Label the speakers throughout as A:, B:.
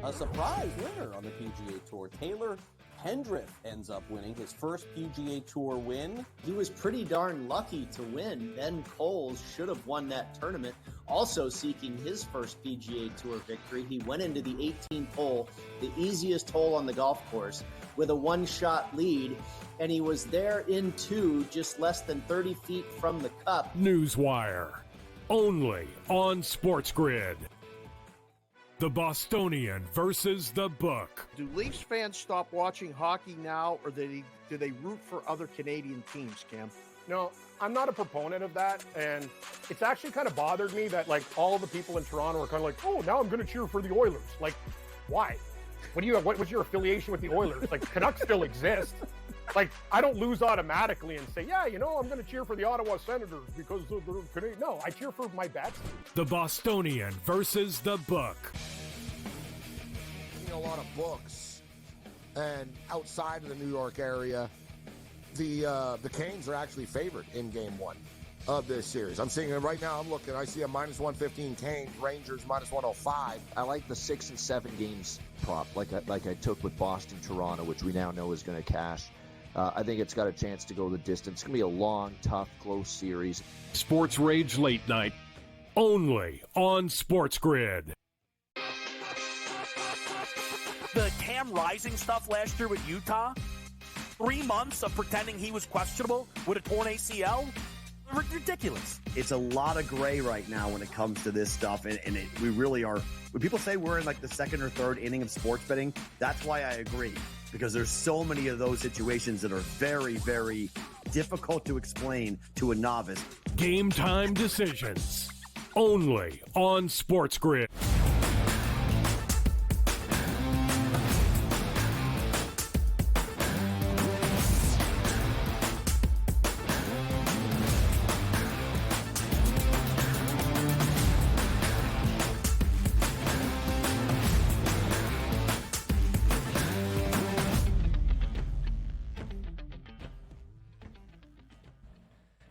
A: A surprise winner on the PGA Tour. Taylor Pendrith ends up winning his first PGA Tour win.
B: He was pretty darn lucky to win. Ben Coles should have won that tournament, also seeking his first PGA Tour victory. He went into the 18th hole, the easiest hole on the golf course, with a one-shot lead, and he was there in two, just less than 30 feet from the cup.
C: Newswire, only on SportsGrid. The Bostonian versus the Book.
D: Do Leafs fans stop watching hockey now, or do they root for other Canadian teams, Cam?
E: No, I'm not a proponent of that, and it's actually kind of bothered me that, like, all the people in Toronto are kind of like, oh, now I'm going to cheer for the Oilers. Like, why? What was your affiliation with the Oilers? Like, Canucks still exist. Like, I don't lose automatically and say, yeah, I'm going to cheer for the Ottawa Senators because they're Canadian. No, I cheer for my bad team.
C: The Bostonian versus the Book.
F: A lot of books, and outside of the New York area, the Canes are actually favored in Game 1 of this series. I'm seeing it right now. I'm looking. I see a minus 115 Canes, Rangers minus 105.
G: I like the 6 and 7 games prop, like I took with Boston, Toronto, which we now know is going to cash. I think it's got a chance to go the distance. It's going to be a long, tough, close series.
C: Sports Rage Late Night, only on SportsGrid.
H: The Cam Rising stuff last year with Utah, 3 months of pretending he was questionable with a torn ACL, ridiculous.
I: It's a lot of gray right now when it comes to this stuff, and we really are. When people say we're in like the second or third inning of sports betting, that's why I agree, because there's so many of those situations that are very, very difficult to explain to a novice.
C: Game time decisions, only on SportsGrid.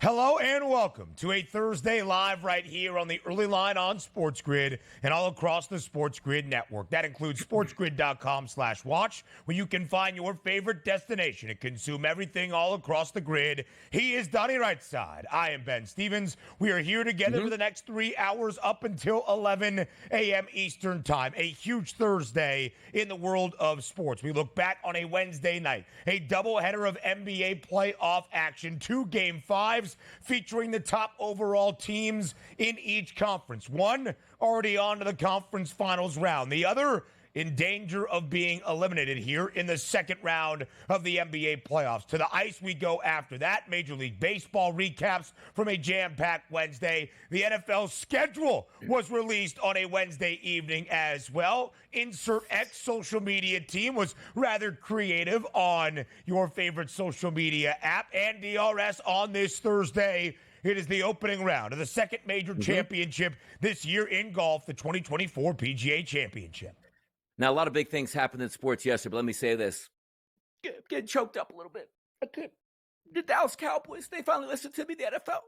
J: Hello and welcome to a Thursday live right here on the early line on SportsGrid and all across the SportsGrid network. That includes sportsgrid.com/watch, where you can find your favorite destination and consume everything all across the grid. He is Donnie Rightside. I am Ben Stevens. We are here together for the next 3 hours up until 11 a.m. Eastern time. A huge Thursday in the world of sports. We look back on a Wednesday night, a doubleheader of NBA playoff action, 2 Game 5s featuring the top overall teams in each conference. One already on to the conference finals round. The other in danger of being eliminated here in the second round of the NBA playoffs. To the ice we go after that. Major League Baseball recaps from a jam-packed Wednesday. The NFL schedule was released on a Wednesday evening as well. Insert X social media team was rather creative on your favorite social media app. And DRS on this Thursday. It is the opening round of the second major championship this year in golf, the 2024 PGA Championship.
K: Now, a lot of big things happened in sports yesterday, but let me say this. Getting choked up a little bit. I could. The Dallas Cowboys, they finally listened to me, the NFL.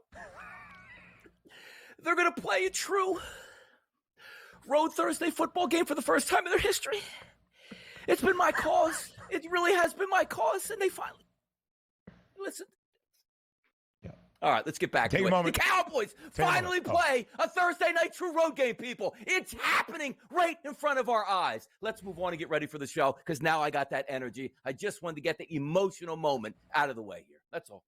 K: They're going to play a true road Thursday football game for the first time in their history. It's been my cause. It really has been my cause, and they finally listened. All right, let's get back to it. The Cowboys finally play a Thursday night true road game, people. It's happening right in front of our eyes. Let's move on and get ready for the show, because now I got that energy. I just wanted to get the emotional moment out of the way here. That's all.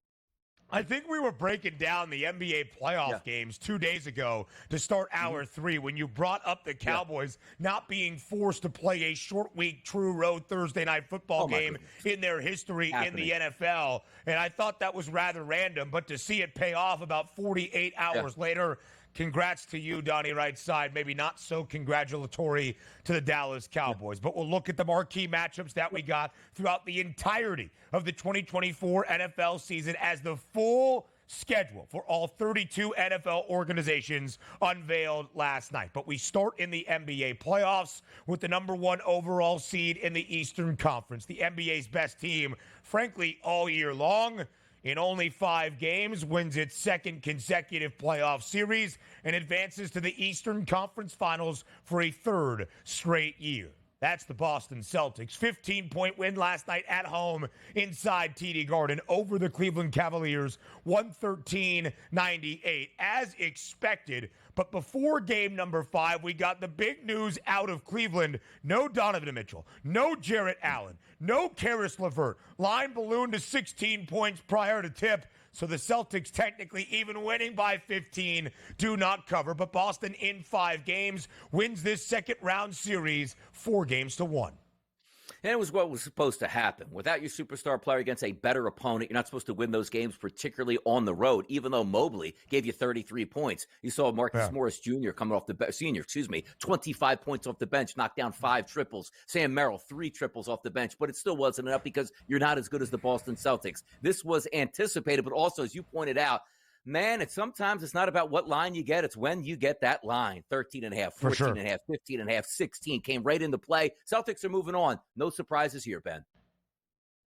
J: I think we were breaking down the NBA playoff games 2 days ago to start hour 3 when you brought up the Cowboys not being forced to play a short week true road Thursday night football game in their history in the NFL. And I thought that was rather random, but to see it pay off about 48 hours later, congrats to you, Donnie Rightside. Maybe not so congratulatory to the Dallas Cowboys. But we'll look at the marquee matchups that we got throughout the entirety of the 2024 NFL season as the full schedule for all 32 NFL organizations unveiled last night. But we start in the NBA playoffs with the number 1 overall seed in the Eastern Conference. The NBA's best team, frankly, all year long. In only 5 games, wins its second consecutive playoff series and advances to the Eastern Conference Finals for a third straight year. That's the Boston Celtics. 15-point win last night at home inside TD Garden over the Cleveland Cavaliers, 113-98, as expected. But before game number 5, we got the big news out of Cleveland. No Donovan Mitchell, no Jarrett Allen, no Karis LeVert. Line ballooned to 16 points prior to tip. So the Celtics, technically even winning by 15, do not cover. But Boston, in 5 games, wins this second round series 4-1.
L: And it was what was supposed to happen. Without your superstar player against a better opponent, you're not supposed to win those games, particularly on the road, even though Mobley gave you 33 points. You saw Marcus Morris Jr. coming off the senior, 25 points off the bench, knocked down 5 triples. Sam Merrill, 3 triples off the bench, but it still wasn't enough because you're not as good as the Boston Celtics. This was anticipated, but also, as you pointed out, man, sometimes it's not about what line you get. It's when you get that line. 13.5, 14.5, 15.5, 16 came right into play. Celtics are moving on. No surprises here, Ben.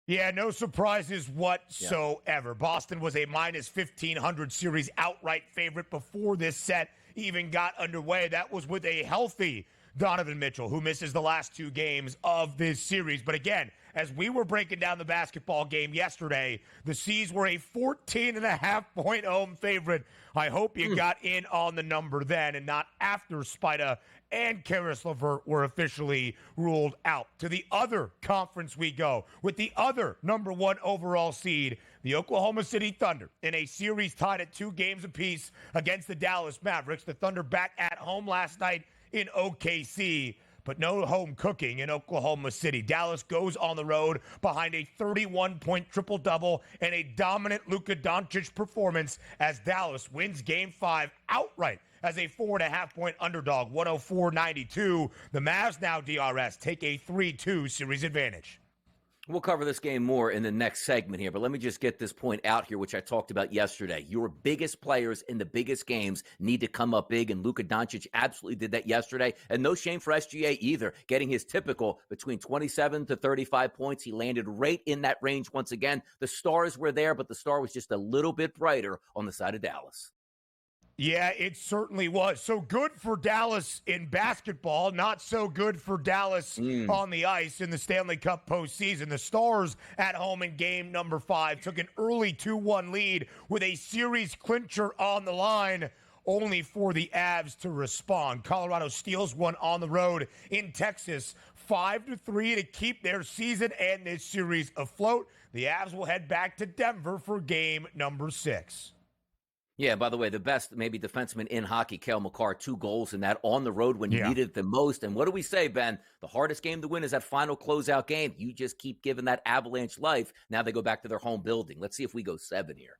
J: Yeah, no surprises whatsoever. Boston was a minus 1,500 series outright favorite before this set even got underway. That was with a healthy Donovan Mitchell, who misses the last 2 games of this series. But again, as we were breaking down the basketball game yesterday, the C's were a 14.5-point home favorite. I hope you got in on the number then and not after Spida and Karis LeVert were officially ruled out. To the other conference we go with the other number 1 overall seed, the Oklahoma City Thunder, in a series tied at 2 games apiece against the Dallas Mavericks. The Thunder back at home last night in OKC, but no home cooking in Oklahoma City. Dallas goes on the road behind a 31-point triple-double and a dominant Luka Doncic performance as Dallas wins Game 5 outright as a 4.5-point underdog, 104-92. The Mavs, now DRS, take a 3-2 series advantage.
L: We'll cover this game more in the next segment here, but let me just get this point out here, which I talked about yesterday. Your biggest players in the biggest games need to come up big, and Luka Doncic absolutely did that yesterday. And no shame for SGA either, getting his typical between 27 to 35 points. He landed right in that range once again. The stars were there, but the star was just a little bit brighter on the side of Dallas.
J: Yeah, it certainly was. So good for Dallas in basketball, not so good for Dallas on the ice in the Stanley Cup postseason. The Stars at home in game number 5 took an early 2-1 lead with a series clincher on the line, only for the Avs to respond. Colorado steals one on the road in Texas, 5-3 to keep their season and this series afloat. The Avs will head back to Denver for game number 6.
L: Yeah, by the way, the best maybe defenseman in hockey, Cale Makar, 2 goals in that on the road when you needed it the most. And what do we say, Ben? The hardest game to win is that final closeout game. You just keep giving that Avalanche life. Now they go back to their home building. Let's see if we go 7 here.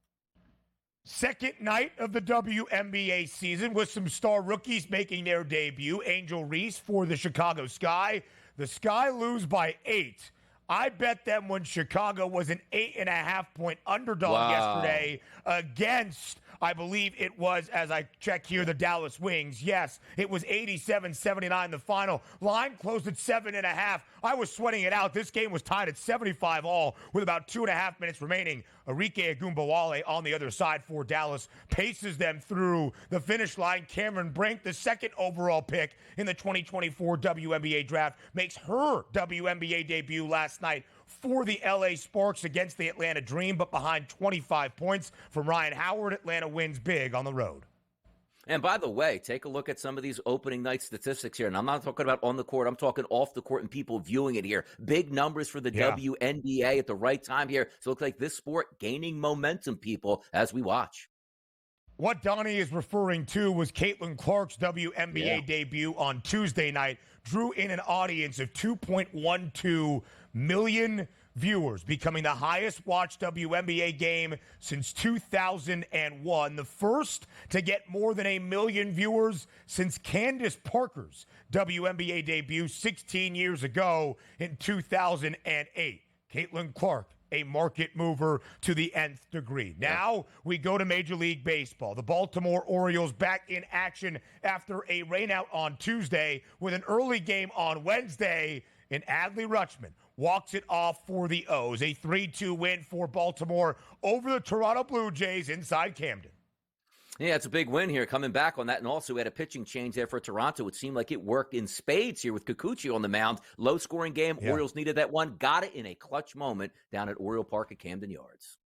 J: Second night of the WNBA season with some star rookies making their debut. Angel Reese for the Chicago Sky. The Sky lose by 8. I bet them when Chicago was an 8.5-point underdog yesterday against, I believe it was, as I check here, the Dallas Wings. Yes, it was 87-79 the final. Line closed at 7.5. I was sweating it out. This game was tied at 75 all with about 2.5 minutes remaining. Arike Agumbawale on the other side for Dallas paces them through the finish line. Cameron Brink, the second overall pick in the 2024 WNBA draft, makes her WNBA debut last night for the LA Sparks against the Atlanta Dream, but behind 25 points from Ryan Howard. Atlanta wins big on the road.
L: And by the way, take a look at some of these opening night statistics here. And I'm not talking about on the court. I'm talking off the court and people viewing it here. Big numbers for the WNBA at the right time here. So it looks like this sport gaining momentum, people, as we watch.
J: What Donnie is referring to was Caitlin Clark's WNBA debut on Tuesday night. Drew in an audience of 2.12 million viewers, becoming the highest watched WNBA game since 2001. The first to get more than 1 million viewers since Candace Parker's WNBA debut 16 years ago in 2008. Caitlin Clark, a market mover to the nth degree. Now we go to Major League Baseball. The Baltimore Orioles back in action after a rainout on Tuesday with an early game on Wednesday, and Adley Rutschman walks it off for the O's. A 3-2 win for Baltimore over the Toronto Blue Jays inside Camden.
L: Yeah, it's a big win here coming back on that. And also, we had a pitching change there for Toronto. It seemed like it worked in spades here with Kikuchi on the mound. Low-scoring game. Yeah. Orioles needed that one. Got it in a clutch moment down at Oriole Park at Camden Yards.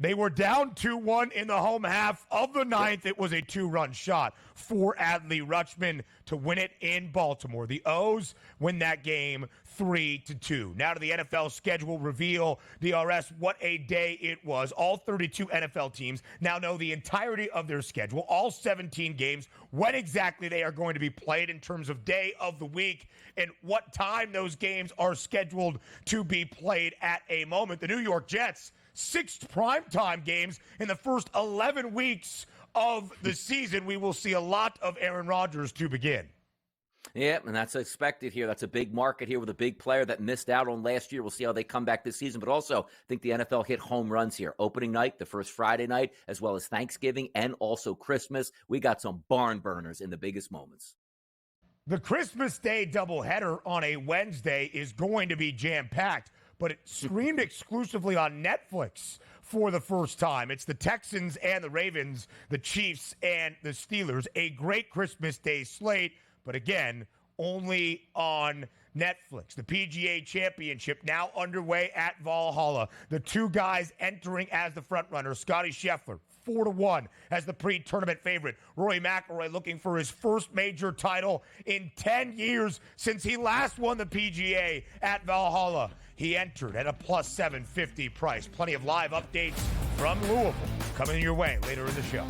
J: They were down 2-1 in the home half of the ninth. It was a 2-run shot for Adley Rutschman to win it in Baltimore. The O's win that game 3-2. Now to the NFL schedule reveal. DRS, what a day it was. All 32 NFL teams now know the entirety of their schedule, all 17 games, when exactly they are going to be played in terms of day of the week, and what time those games are scheduled to be played at a moment. The New York Jets, 6 primetime games in the first 11 weeks of the season. We will see a lot of Aaron Rodgers to begin.
L: Yeah, and that's expected here. That's a big market here with a big player that missed out on last year. We'll see how they come back this season. But also, I think the NFL hit home runs here. Opening night, the first Friday night, as well as Thanksgiving and also Christmas. We got some barn burners in the biggest moments.
J: The Christmas Day doubleheader on a Wednesday is going to be jam-packed, but it's streamed exclusively on Netflix for the first time. It's the Texans and the Ravens, the Chiefs and the Steelers. A great Christmas Day slate, but again, only on Netflix. The PGA Championship now underway at Valhalla. The two guys entering as the frontrunners, Scotty Scheffler, 4-1 as the pre-tournament favorite. Rory McIlroy looking for his first major title in 10 years since he last won the PGA at Valhalla. He entered at a plus 750 price. Plenty of live updates from Louisville coming your way later in the show.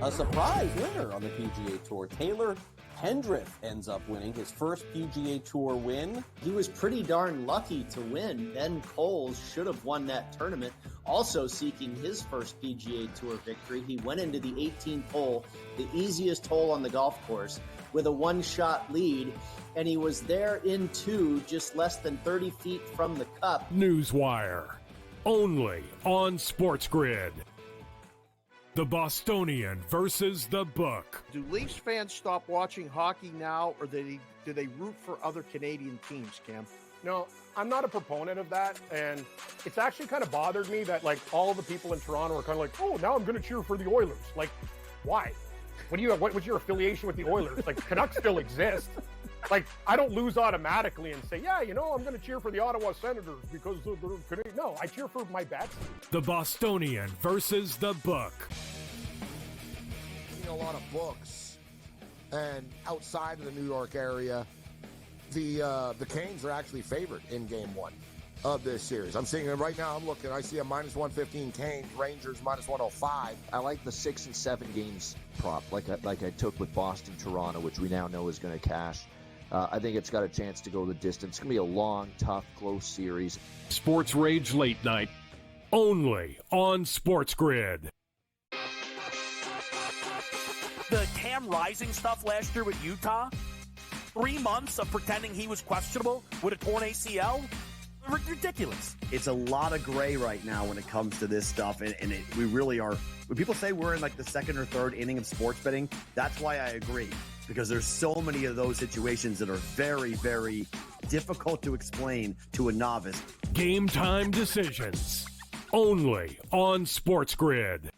A: A surprise winner on the PGA Tour. Taylor Pendrith ends up winning his first PGA Tour win.
B: He was pretty darn lucky to win. Ben Coles should have won that tournament. Also seeking his first PGA Tour victory, he went into the 18th hole, the easiest hole on the golf course, with a one-shot lead, and he was there in two, just less than 30 feet from the cup.
C: Newswire, only on SportsGrid. The Bostonian versus the Book.
D: Do Leafs fans stop watching hockey now, or do they root for other Canadian teams, Cam?
E: No, I'm not a proponent of that, and it's actually kind of bothered me that, like, all the people in Toronto are kind of like, oh, now I'm going to cheer for the Oilers. Like, why? What was your affiliation with the Oilers? Like, Canucks still exist. Like, I don't lose automatically and say, yeah, you know, I'm going to cheer for the Ottawa Senators because they're Canadian. No, I cheer for my bats.
C: The Bostonian versus the Book.
F: A lot of books, and outside of the New York area, the Canes are actually favored in Game 1 of this series. I'm seeing it right now. I'm looking. I see a minus 115 Canes, Rangers minus 105.
G: I like the 6 and 7 games prop, like I took with Boston, Toronto, which we now know is going to cash. I think it's got a chance to go the distance. It's going to be a long, tough, close series.
C: Sports Rage Late Night, only on SportsGrid.
H: The Cam Rising stuff last year with Utah, 3 months of pretending he was questionable with a torn ACL, ridiculous.
I: It's a lot of gray right now when it comes to this stuff, and we really are. When people say we're in like the second or third inning of sports betting, that's why I agree, because there's so many of those situations that are very, very difficult to explain to a novice.
C: Game time decisions, only on SportsGrid.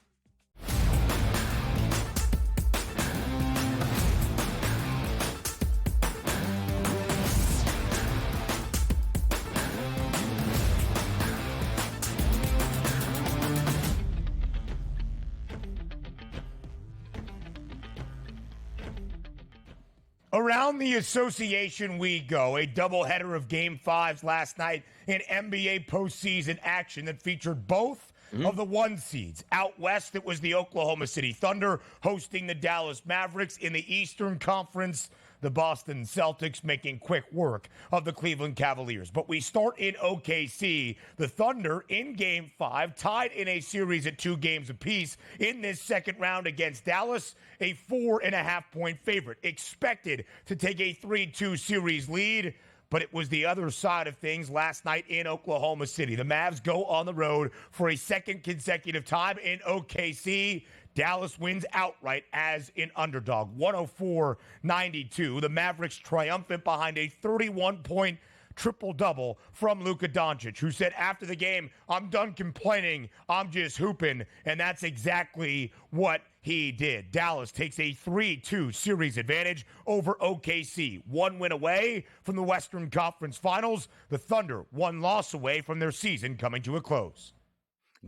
J: Around the association we go, a doubleheader of Game 5s last night in NBA postseason action that featured both of the 1 seeds. Out west, it was the Oklahoma City Thunder hosting the Dallas Mavericks. In the Eastern Conference, the Boston Celtics making quick work of the Cleveland Cavaliers. But we start in OKC. The Thunder in Game 5, tied in a series at 2 games apiece in this second round against Dallas, a 4.5-point favorite. Expected to take a 3-2 series lead, but it was the other side of things last night in Oklahoma City. The Mavs go on the road for a second consecutive time in OKC. Dallas wins outright as an underdog, 104-92. The Mavericks triumphant behind a 31-point triple-double from Luka Doncic, who said after the game, "I'm done complaining, I'm just hooping," and that's exactly what he did. Dallas takes a 3-2 series advantage over OKC. One win away from the Western Conference Finals. The Thunder one loss away from their season coming to a close.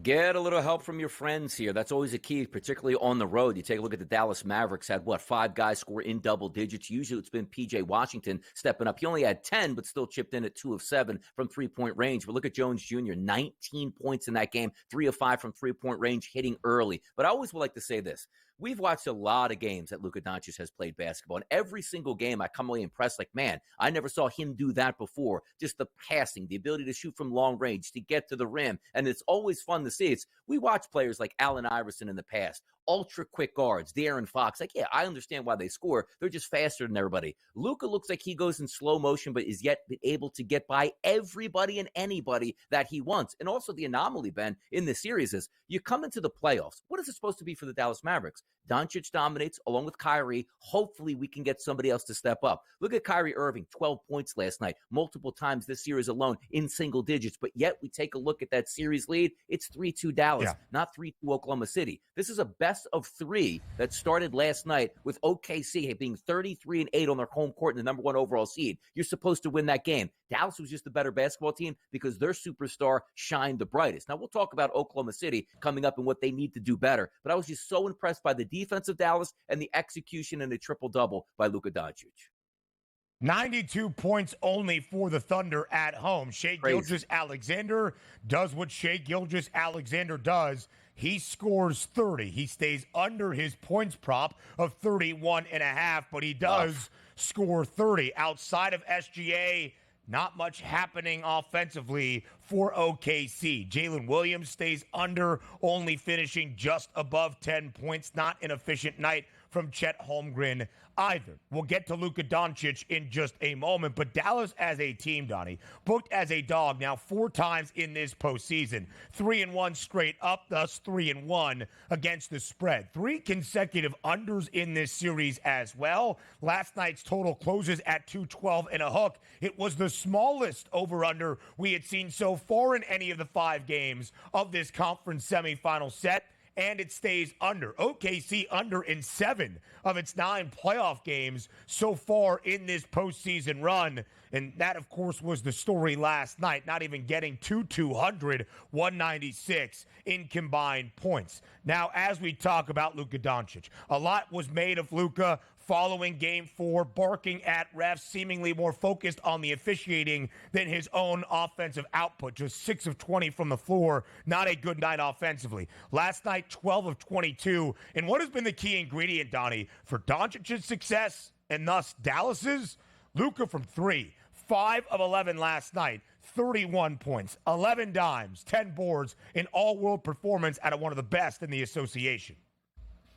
L: Get a little help from your friends here. That's always a key, particularly on the road. You take a look at the Dallas Mavericks, had, 5 guys score in double digits. Usually it's been P.J. Washington stepping up. He only had 10, but still chipped in at 2 of 7 from three-point range. But look at Jones Jr., 19 points in that game, 3 of 5 from three-point range, hitting early. But I always would like to say this. We've watched a lot of games that Luka Doncic has played basketball. And every single game, I come away impressed, like, man, I never saw him do that before. Just the passing, the ability to shoot from long range, to get to the rim. And it's always fun to see. We watch players like Allen Iverson in the past, ultra quick guards, De'Aaron Fox. Like, yeah, I understand why they score. They're just faster than everybody. Luka looks like he goes in slow motion, but is yet able to get by everybody and anybody that he wants. And also the anomaly, Ben, in this series is you come into the playoffs. What is it supposed to be for the Dallas Mavericks? Doncic dominates along with Kyrie. Hopefully we can get somebody else to step up. Look at Kyrie Irving, 12 points last night, multiple times this series alone in single digits. But yet we take a look at that series lead. It's 3-2 Dallas, not 3-2 Oklahoma City. This is a best of 3 that started last night with OKC being 33-8 on their home court and the number 1 overall seed. You're supposed to win that game. Dallas was just the better basketball team because their superstar shined the brightest. Now, we'll talk about Oklahoma City coming up and what they need to do better, but I was just so impressed by the defense of Dallas and the execution and the triple-double by Luka Doncic.
J: 92 points only for the Thunder at home. Shai Gilgeous-Alexander does what Shai Gilgeous-Alexander does. He scores 30. He stays under his points prop of 31.5, but he does score 30. Outside of SGA, not much happening offensively for OKC. Jalen Williams stays under, only finishing just above 10 points. Not an efficient night from Chet Holmgren either. We'll get to Luka Doncic in just a moment, but Dallas as a team, Donnie, booked as a dog now 4 times in this postseason. 3-1 straight up, thus 3-1 against the spread. 3 consecutive unders in this series as well. Last night's total closes at 212 and a hook. It was the smallest over-under we had seen so far in any of the 5 games of this conference semifinal set. And it stays under. OKC under in 7 of its 9 playoff games so far in this postseason run. And that, of course, was the story last night, not even getting to 200, 196 in combined points. Now, as we talk about Luka Doncic, a lot was made of Luka following Game 4, barking at refs, seemingly more focused on the officiating than his own offensive output. Just 6 of 20 from the floor. Not a good night offensively. Last night, 12 of 22. And what has been the key ingredient, Donnie, for Doncic's success and thus Dallas's? Luka from 3. 5 of 11 last night. 31 points, 11 dimes, 10 boards, an all-world performance out of one of the best in the association.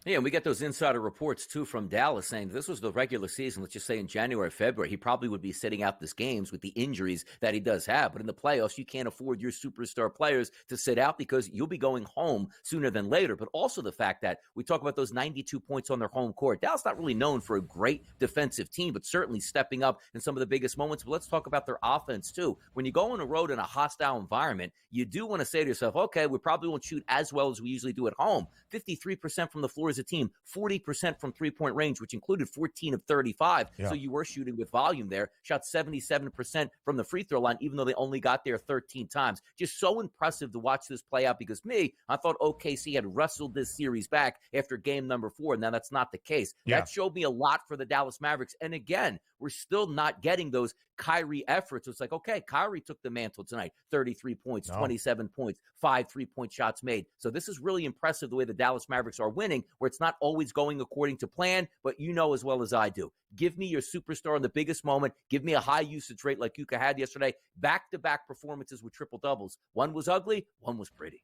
L: Yeah, and we get those insider reports, too, from Dallas saying this was the regular season, let's just say in January, February, he probably would be sitting out this games with the injuries that he does have. But in the playoffs, you can't afford your superstar players to sit out because you'll be going home sooner than later. But also the fact that we talk about those 92 points on their home court. Dallas not really known for a great defensive team, but certainly stepping up in some of the biggest moments. But let's talk about their offense, too. When you go on the road in a hostile environment, you do want to say to yourself, okay, we probably won't shoot as well as we usually do at home. 53% from the floor as a team, 40% from three-point range, which included 14 of 35. So you were shooting with volume there. Shot 77% from the free throw line, even though they only got there 13 times. Just so impressive to watch this play out because I thought OKC had wrestled this series back after game number 4. Now that's not the case. That showed me a lot for the Dallas Mavericks. And again, we're still not getting those Kyrie efforts. It's like, okay, Kyrie took the mantle tonight. 33 points, 27 points, 5 3-point shots made. So this is really impressive the way the Dallas Mavericks are winning, where it's not always going according to plan, but you know as well as I do. Give me your superstar in the biggest moment. Give me a high usage rate like Yuka had yesterday. Back-to-back performances with triple-doubles. One was ugly, one was pretty.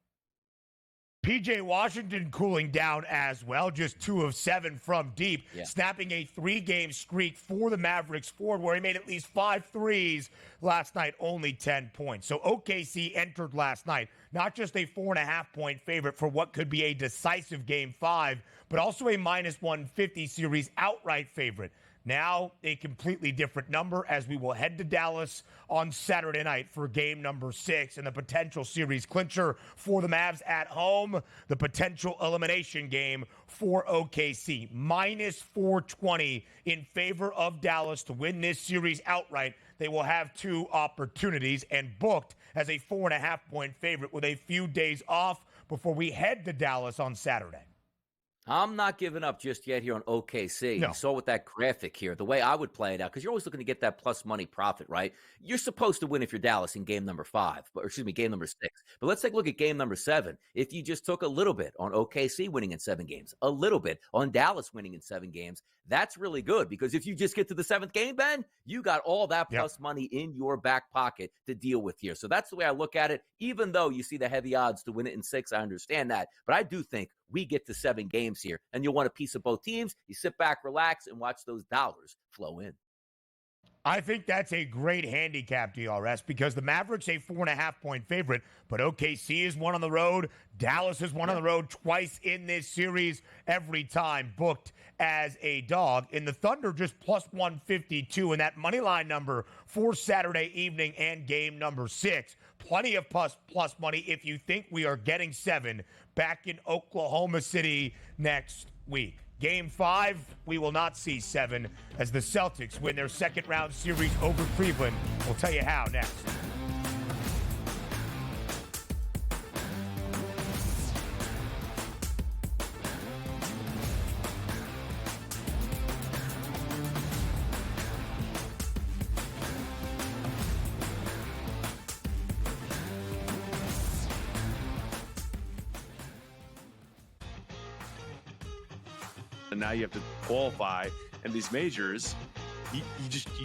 J: PJ Washington cooling down as well, just 2 of 7 from deep, snapping a 3-game streak for the Mavericks forward where he made at least 5 threes last night, only 10 points. So OKC entered last night, not just a 4.5-point favorite for what could be a decisive Game 5, but also a minus 150 series outright favorite. Now a completely different number as we will head to Dallas on Saturday night for game number 6 and the potential series clincher for the Mavs at home, the potential elimination game for OKC. Minus 420 in favor of Dallas to win this series outright. They will have 2 opportunities and booked as a 4.5-point favorite with a few days off before we head to Dallas on Saturday.
L: I'm not giving up just yet here on OKC.
J: No.
L: You saw with that graphic here, the way I would play it out, because you're always looking to get that plus money profit, right? You're supposed to win if you're Dallas in game number 5, game number 6. But let's take a look at game number 7. If you just took a little bit on OKC winning in 7 games, a little bit on Dallas winning in 7 games, that's really good, because if you just get to the 7th game, Ben, you got all that plus money in your back pocket to deal with here. So that's the way I look at it. Even though you see the heavy odds to win it in 6, I understand that. But I do think we get to 7 games here, and you'll want a piece of both teams. You sit back, relax, and watch those dollars flow in.
J: I think that's a great handicap, DRS, because the Mavericks a 4.5-point favorite, but OKC is one on the road. Dallas is one on the road twice in this series, every time booked as a dog. And the Thunder just plus 152, and that money line number for Saturday evening and game number 6. Plenty of plus money if you think we are getting 7 back in Oklahoma City next week. Game 5, we will not see 7 as the Celtics win their second-round series over Cleveland. We'll tell you how next.
M: And now you have to qualify in these majors. You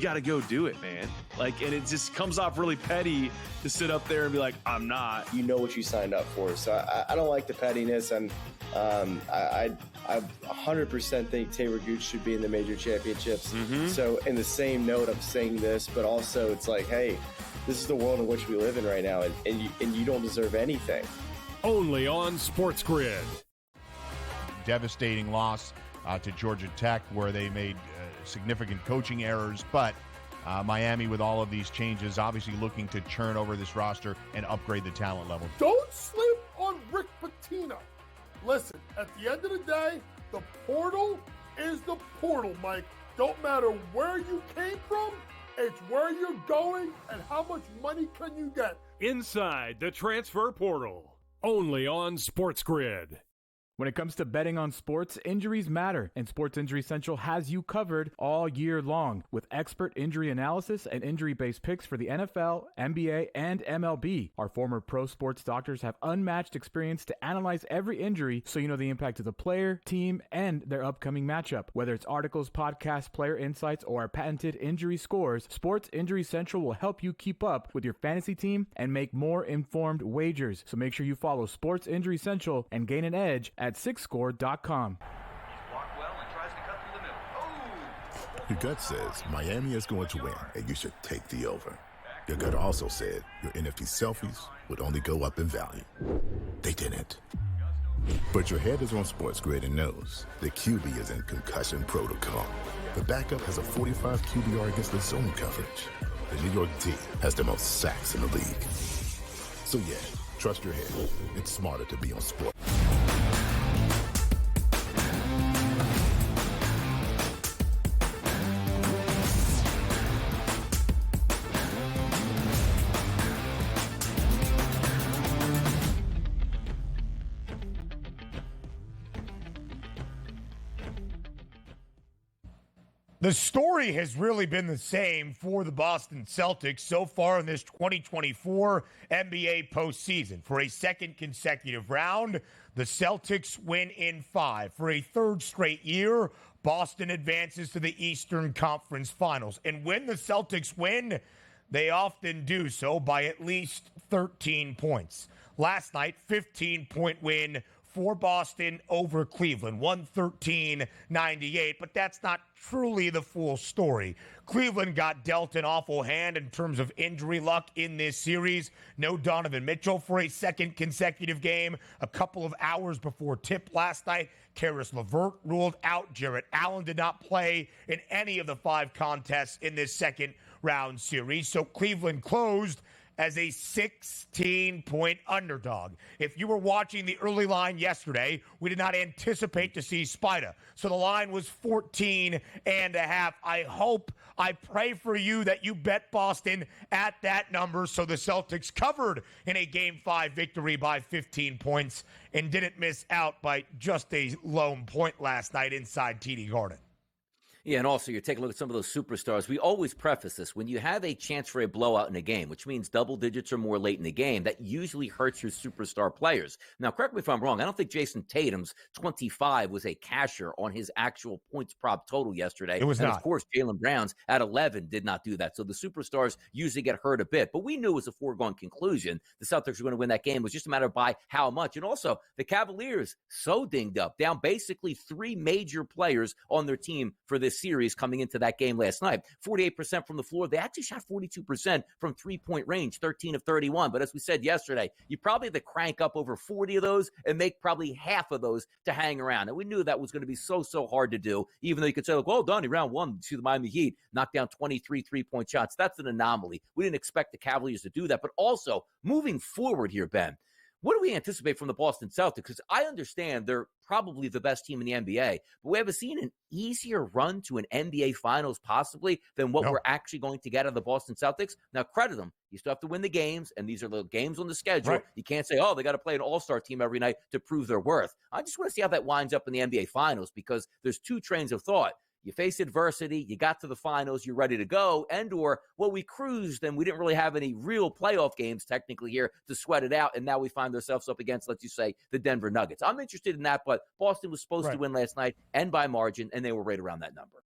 M: got to go do it, man. Like, and it just comes off really petty to sit up there and be like, I'm not.
N: You know what you signed up for. So I don't like the pettiness, and I 100% think Taylor Gooch should be in the major championships. So in the same note, I'm saying this, but also it's like, hey, this is the world in which we live in right now, and you don't deserve anything.
C: Only on SportsGrid.
O: Devastating loss to Georgia Tech, where they made significant coaching errors, but Miami, with all of these changes, obviously looking to churn over this roster and upgrade the talent level.
E: Don't sleep on Rick Pitino. Listen, at the end of the day, the portal is the portal, Mike. Don't matter where you came from, it's where you're going and how much money can you get.
C: Inside the transfer portal. Only on SportsGrid.
P: When it comes to betting on sports, injuries matter, and Sports Injury Central has you covered all year long with expert injury analysis and injury-based picks for the NFL, NBA, and MLB. Our former pro sports doctors have unmatched experience to analyze every injury so you know the impact of the player, team, and their upcoming matchup. Whether it's articles, podcasts, player insights, or our patented injury scores, Sports Injury Central will help you keep up with your fantasy team and make more informed wagers. So make sure you follow Sports Injury Central and gain an edge at SixScore.com.
Q: Your gut says Miami is going to win, and you should take the over. Your gut also said your NFT selfies would only go up in value. They didn't. But your head is on SportsGrid and knows the QB is in concussion protocol. The backup has a 45 QBR against the zone coverage. The New York D has the most sacks in the league. So yeah, trust your head. It's smarter to be on sport.
J: The story has really been the same for the Boston Celtics so far in this 2024 NBA postseason. For a second consecutive round, the Celtics win in 5. For a third straight year, Boston advances to the Eastern Conference Finals. And when the Celtics win, they often do so by at least 13 points. last night, 15-point win for Boston over Cleveland, 113-98. But that's not truly the full story. Cleveland got dealt an awful hand in terms of injury luck in this series. No Donovan Mitchell for a second consecutive game. A couple of hours before tip last night, Karis LeVert ruled out. Jarrett Allen did not play in any of the 5 contests in this second round series. So Cleveland closed as a 16-point underdog. If you were watching the early line yesterday, we did not anticipate to see Spida. So the line was 14.5. I pray for you that you bet Boston at that number, so the Celtics covered in a Game 5 victory by 15 points and didn't miss out by just a lone point last night inside TD Garden.
L: Yeah, and also you take a look at some of those superstars. We always preface this. When you have a chance for a blowout in a game, which means double digits or more late in the game, that usually hurts your superstar players. Now, correct me if I'm wrong. I don't think Jason Tatum's 25 was a casher on his actual points prop total yesterday.
J: It was
L: and
J: not.
L: Of course, Jaylen Brown's at 11 did not do that. So the superstars usually get hurt a bit. But we knew it was a foregone conclusion. The Celtics were going to win that game. It was just a matter of by how much. And also, the Cavaliers, so dinged up, down basically 3 major players on their team for this series coming into that game last night. 48% from the floor. They actually shot 42% from three-point range, 13 of 31. But as we said yesterday, you probably have to crank up over 40 of those and make probably half of those to hang around. And we knew that was going to be so hard to do, even though you could say, like, well, Donnie, round 1, see the Miami Heat knocked down 23 three-point shots. That's an anomaly. We didn't expect the Cavaliers to do that. But also, moving forward here, Ben, what do we anticipate from the Boston Celtics? Because I understand they're probably the best team in the NBA, but we haven't seen an easier run to an NBA Finals possibly than what we're actually going to get out of the Boston Celtics. Now, credit them. You still have to win the games, and these are the games on the schedule. Right. You can't say, oh, they got to play an all-star team every night to prove their worth. I just want to see how that winds up in the NBA Finals because there's 2 trains of thought. You face adversity, you got to the finals, you're ready to go, and/or, well, we cruised and we didn't really have any real playoff games technically here to sweat it out, and now we find ourselves up against, let's just say, the Denver Nuggets. I'm interested in that, but Boston was supposed to win last night, and by margin, and they were right around that number.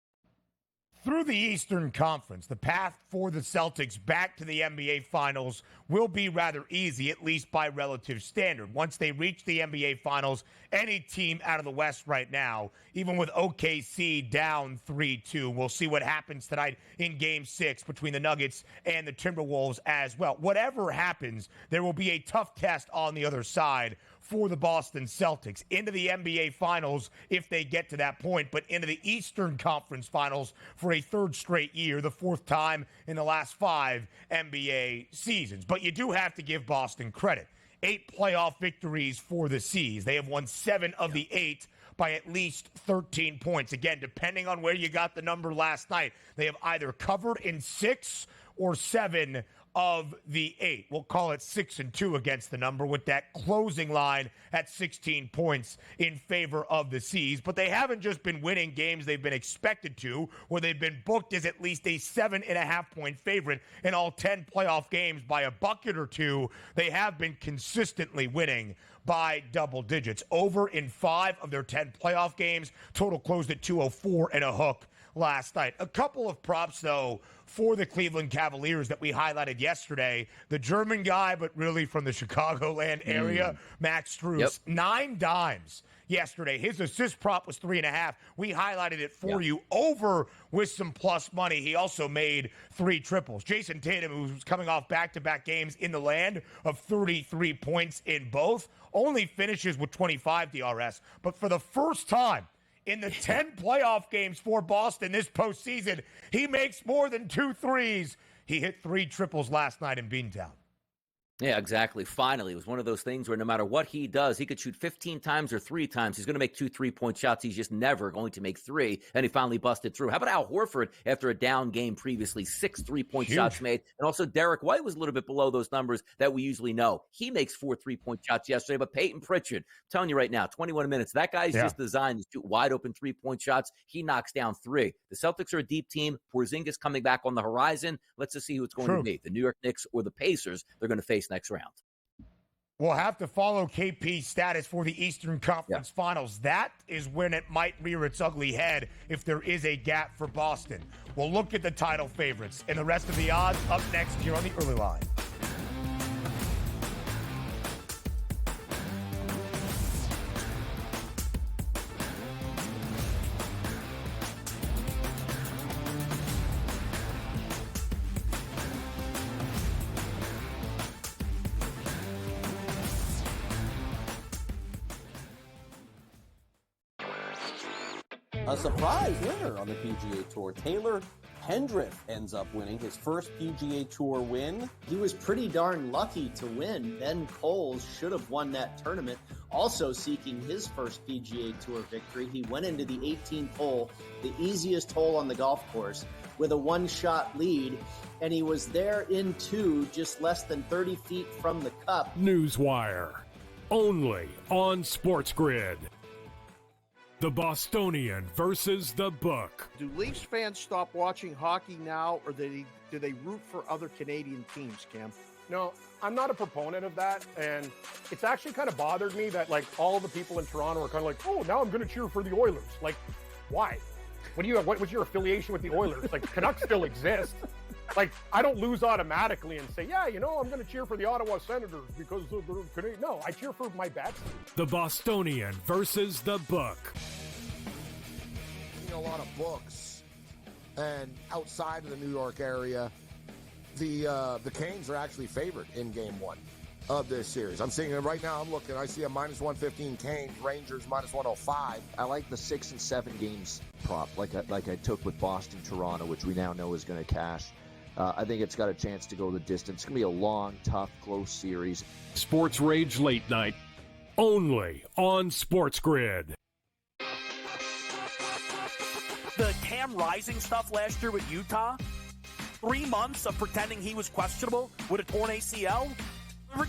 J: Through the Eastern Conference, the path for the Celtics back to the NBA Finals will be rather easy, at least by relative standard. Once they reach the NBA Finals, any team out of the West right now, even with OKC down 3-2, we'll see what happens tonight in Game 6 between the Nuggets and the Timberwolves as well. Whatever happens, there will be a tough test on the other side for the Boston Celtics into the NBA Finals if they get to that point, but into the Eastern Conference Finals for a 3rd straight year, the 4th time in the last 5 NBA seasons. But you do have to give Boston credit. 8 playoff victories for the C's. They have won 7 of the 8 by at least 13 points. Again, depending on where you got the number last night, they have either covered in 6 or 7 of the 8. We'll call it 6-2 against the number with that closing line at 16 points in favor of the C's. But they haven't just been winning games they've been expected to, where they've been booked as at least a 7.5-point favorite in all 10 playoff games by a bucket or 2. They have been consistently winning by double digits. Over in 5 of their 10 playoff games. Total closed at 204 and a hook last night. A couple of props, though, for the Cleveland Cavaliers that we highlighted yesterday. The German guy, but really from the Chicagoland area, Max Strus, 9 dimes yesterday. His assist prop was 3.5. We highlighted it for you over with some plus money. He also made 3 triples. Jason Tatum, who's coming off back-to-back games in the land of 33 points in both, only finishes with 25 DRS. But for the first time in the 10 playoff games for Boston this postseason, he makes more than 2 threes. He hit 3 triples last night in Beantown.
L: Yeah, exactly. Finally, it was one of those things where no matter what he does, he could shoot 15 times or 3 times. He's going to make 2 3-point shots. He's just never going to make 3. And he finally busted through. How about Al Horford after a down game previously? 6 3-point shots made. And also Derek White was a little bit below those numbers that we usually know. He makes 4 3-point shots yesterday. But Peyton Pritchard, I'm telling you right now, 21 minutes. That guy's just designed to shoot wide open 3-point shots. He knocks down 3. The Celtics are a deep team. Porzingis coming back on the horizon. Let's just see who it's going to be. The New York Knicks or the Pacers they're going to face next round.
J: We'll have to follow KP's status for the Eastern Conference Finals. That is when it might rear its ugly head if there is a gap for Boston. We'll look at the title favorites and the rest of the odds up next here on the Early Line.
A: A surprise winner on the PGA Tour. Taylor Hendrick ends up winning his first PGA Tour win.
B: He was pretty darn lucky to win. Ben Coles should have won that tournament. Also seeking his first PGA Tour victory, he went into the 18th hole, the easiest hole on the golf course, with a one-shot lead, and he was there in two, just less than 30 feet from the cup.
C: Newswire, only on SportsGrid. The Bostonian versus the Book.
D: Do Leafs fans stop watching hockey now, or do they root for other Canadian teams, Cam?
E: No, I'm not a proponent of that, and it's actually kind of bothered me that like all the people in Toronto are kind of like, oh, now I'm going to cheer for the Oilers. Like, why? What was your affiliation with the Oilers? Like, Canucks still exist. Like, I don't lose automatically and say, yeah, I'm going to cheer for the Ottawa Senators because they're Canadian. No, I cheer for my bats.
C: The Bostonian versus the Book.
F: A lot of books, and outside of the New York area, the Canes are actually favored in Game 1 of this series. I'm seeing it right now. I'm looking. I see a minus 115 Canes, Rangers minus 105.
G: I like the 6 and 7 games prop, like I took with Boston, Toronto, which we now know is going to cash. I think it's got a chance to go the distance. It's going to be a long, tough, close series.
C: Sports Rage Late Night, only on SportsGrid.
H: The Cam Rising stuff last year with Utah, 3 months of pretending he was questionable with a torn ACL,